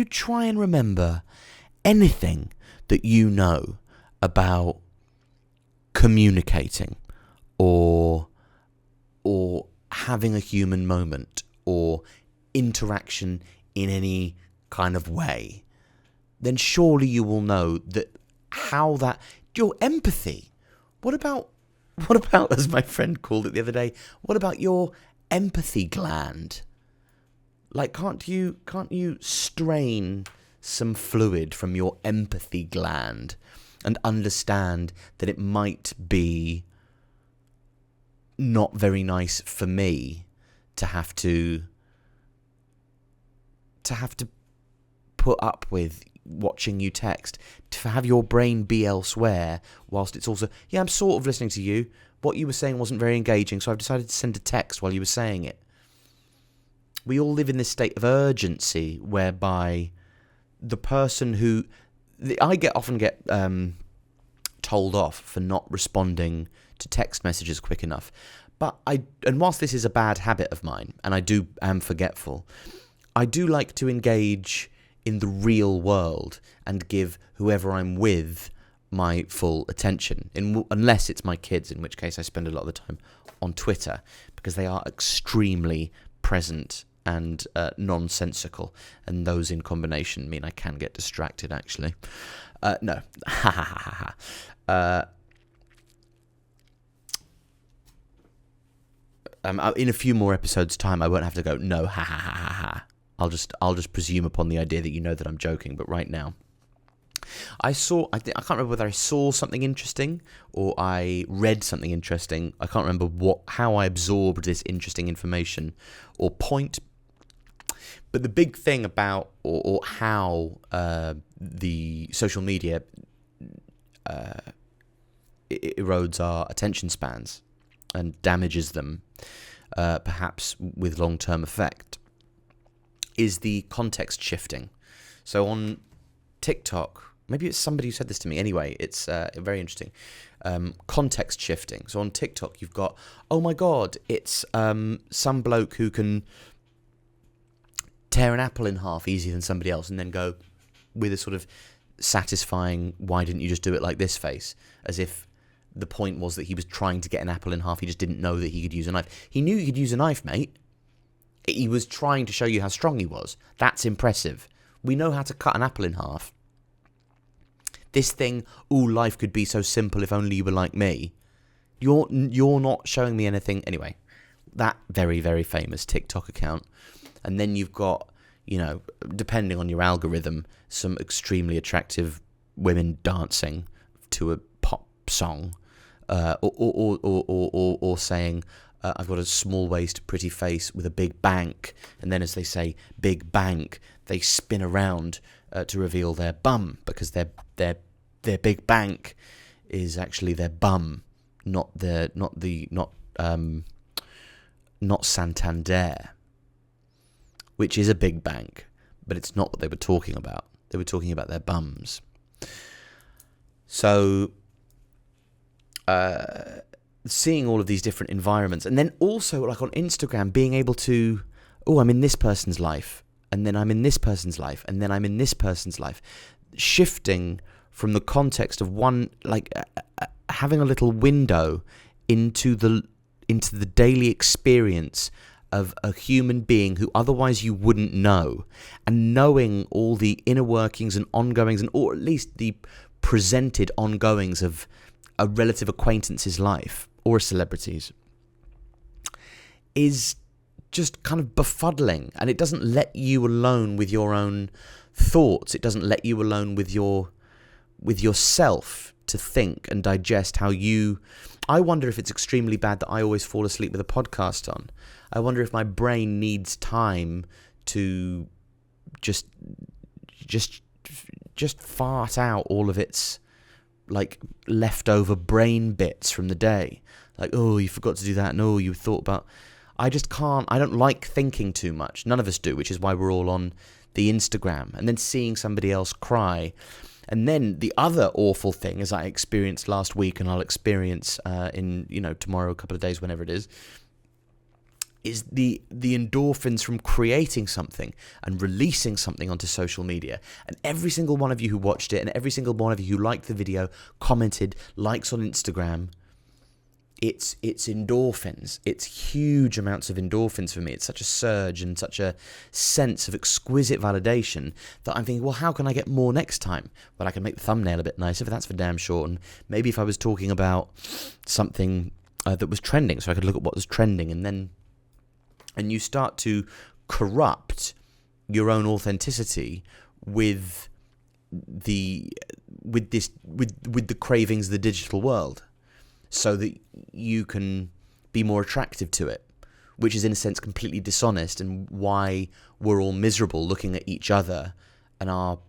A: try and remember anything that you know about communicating or having a human moment or interaction in any kind of way, then surely you will know that your empathy. What about, as my friend called it the other day, what about your empathy gland? Like, can't you strain some fluid from your empathy gland and understand that it might be not very nice for me to have to put up with watching you text, to have your brain be elsewhere whilst it's also, yeah, I'm sort of listening to you. What you were saying wasn't very engaging, so I've decided to send a text while you were saying it. We all live in this state of urgency whereby the person who... I often get told off for not responding to text messages quick enough. And whilst this is a bad habit of mine, and I am forgetful, I do like to engage in the real world and give whoever I'm with my full attention, unless it's my kids, in which case I spend a lot of the time on Twitter, because they are extremely present and nonsensical, and those in combination mean I can get distracted, actually. No. Ha ha ha ha. In a few more episodes' time, I won't have to go, no, ha ha ha ha ha. I'll just presume upon the idea that you know that I'm joking, but right now, I can't remember whether I saw something interesting or I read something interesting. I can't remember how I absorbed this interesting information or point. But the big thing about or how the social media erodes our attention spans and damages them, perhaps with long-term effect, is the context shifting. So on TikTok, maybe it's somebody who said this to me. Anyway, it's very interesting. Context shifting. So on TikTok, you've got, oh my God, it's some bloke who can tear an apple in half easier than somebody else, and then go with a sort of satisfying, why didn't you just do it like this face? As if the point was that he was trying to get an apple in half, he just didn't know that he could use a knife. He knew he could use a knife, mate. He was trying to show you how strong he was. That's impressive. We know how to cut an apple in half. This thing, life could be so simple if only you were like me. You're not showing me anything. Anyway, that very, very famous TikTok account. And then you've got, depending on your algorithm, some extremely attractive women dancing to a pop song, or saying, I've got a small waist, pretty face with a big bank, and then as they say big bank, they spin around to reveal their bum, because their big bank is actually their bum, not Santander, which is a big bank, but it's not what they were talking about. They were talking about their bums. So, seeing all of these different environments, and then also like on Instagram, being able to, I'm in this person's life, and then I'm in this person's life, and then I'm in this person's life, shifting from the context of one, like having a little window into the daily experience of a human being who otherwise you wouldn't know, and knowing all the inner workings and ongoings, and or at least the presented ongoings of a relative acquaintance's life or a celebrity's, is just kind of befuddling, and it doesn't let you alone with your own thoughts. It doesn't let you alone with yourself to think and digest how you... I wonder if it's extremely bad that I always fall asleep with a podcast on. I wonder if my brain needs time to just fart out all of its like leftover brain bits from the day. Like, you forgot to do that, and you thought about... I just can't. I don't like thinking too much. None of us do, which is why we're all on the Instagram. And then seeing somebody else cry. And then the other awful thing, as I experienced last week, and I'll experience in tomorrow, a couple of days, whenever it is the endorphins from creating something and releasing something onto social media. And every single one of you who watched it, and every single one of you who liked the video, commented, likes on Instagram, it's endorphins. It's huge amounts of endorphins for me. It's such a surge and such a sense of exquisite validation that I'm thinking, well, how can I get more next time? Well, I can make the thumbnail a bit nicer, but that's for damn sure. And maybe if I was talking about something that was trending, so I could look at what was trending, and you start to corrupt your own authenticity with the cravings of the digital world, so that you can be more attractive to it, which is in a sense completely dishonest, and why we're all miserable looking at each other and our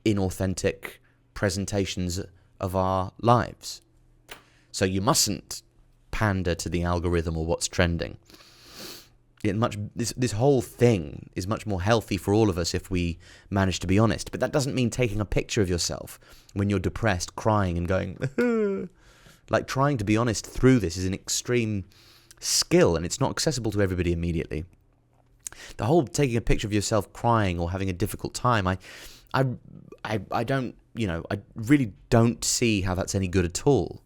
A: inauthentic presentations of our lives. So you mustn't pander to the algorithm or what's trending. This whole thing is much more healthy for all of us if we manage to be honest. But that doesn't mean taking a picture of yourself when you're depressed, crying and going... Like, trying to be honest through this is an extreme skill, and it's not accessible to everybody immediately. The whole taking a picture of yourself crying or having a difficult time, I don't, I really don't see how that's any good at all.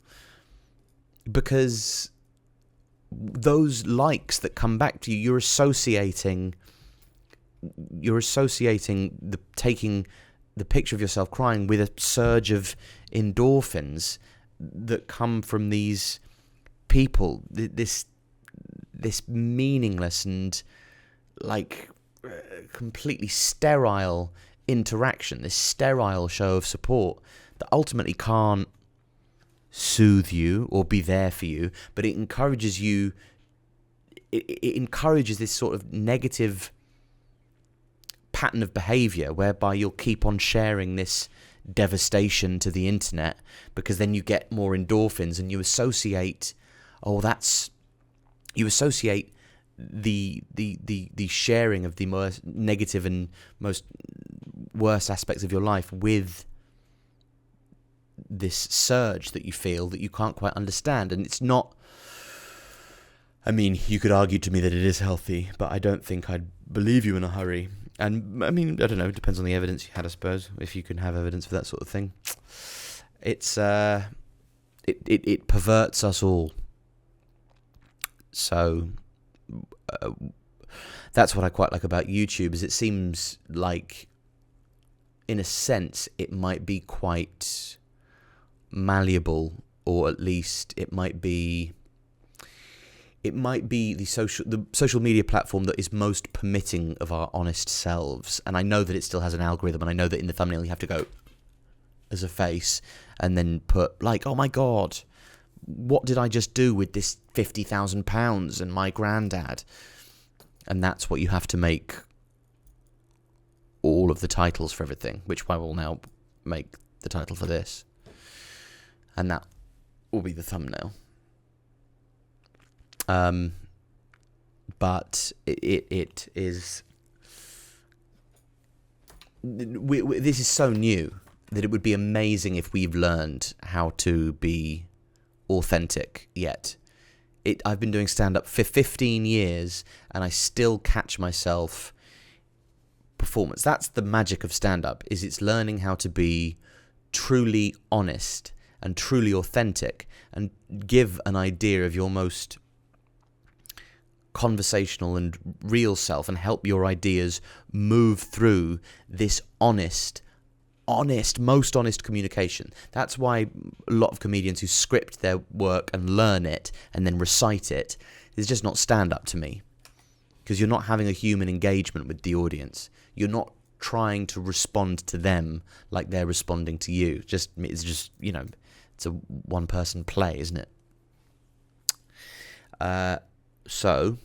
A: Because those likes that come back to you, you're associating taking the picture of yourself crying with a surge of endorphins that come from these people, this meaningless and completely sterile interaction, this sterile show of support that ultimately can't soothe you or be there for you, but it encourages you. It encourages this sort of negative pattern of behavior whereby you'll keep on sharing this devastation to the internet, because then you get more endorphins and you associate the sharing of the most negative and most worst aspects of your life with this surge that you feel that you can't quite understand. And it's not, I mean, you could argue to me that it is healthy, but I don't think I'd believe you in a hurry. And I mean, I don't know, it depends on the evidence you had, I suppose, if you can have evidence for that sort of thing. It's it perverts us all. So that's what I quite like about YouTube, is it seems like, in a sense, it might be quite malleable, or at least it might be the social media platform that is most permitting of our honest selves. And I know that it still has an algorithm, and I know that in the thumbnail you have to go as a face and then put oh my god, what did I just do with this £50,000 and my granddad? And that's what you have to make all of the titles for everything, which I will now make the title for this. And that will be the thumbnail. But it is... this is so new that it would be amazing if we've learned how to be authentic yet. I've been doing stand-up for 15 years, and I still catch myself performance. That's the magic of stand-up, is it's learning how to be truly honest and truly authentic and give an idea of your most conversational and real self, and help your ideas move through this honest, most honest communication. That's why a lot of comedians who script their work and learn it and then recite it is just not stand-up to me, because you're not having a human engagement with the audience. You're not trying to respond to them like they're responding to you. It's just it's a one-person play, isn't it? So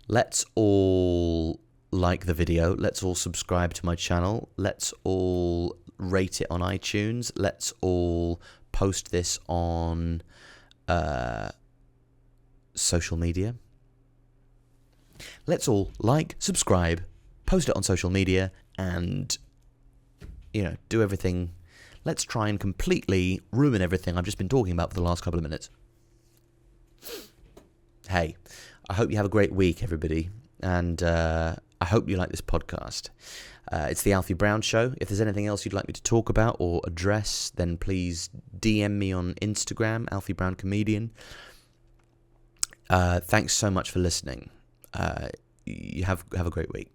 A: let's all like the video. Let's all subscribe to my channel. Let's all rate it on iTunes. Let's all post this on social media. Let's all subscribe, post it on social media, and do everything. Let's try and completely ruin everything I've just been talking about for the last couple of minutes. Hey, I hope you have a great week, everybody, and I hope you like this podcast. It's the Alfie Brown Show. If there's anything else you'd like me to talk about or address, then please DM me on Instagram, Alfie Brown Comedian. Thanks so much for listening. You have a great week.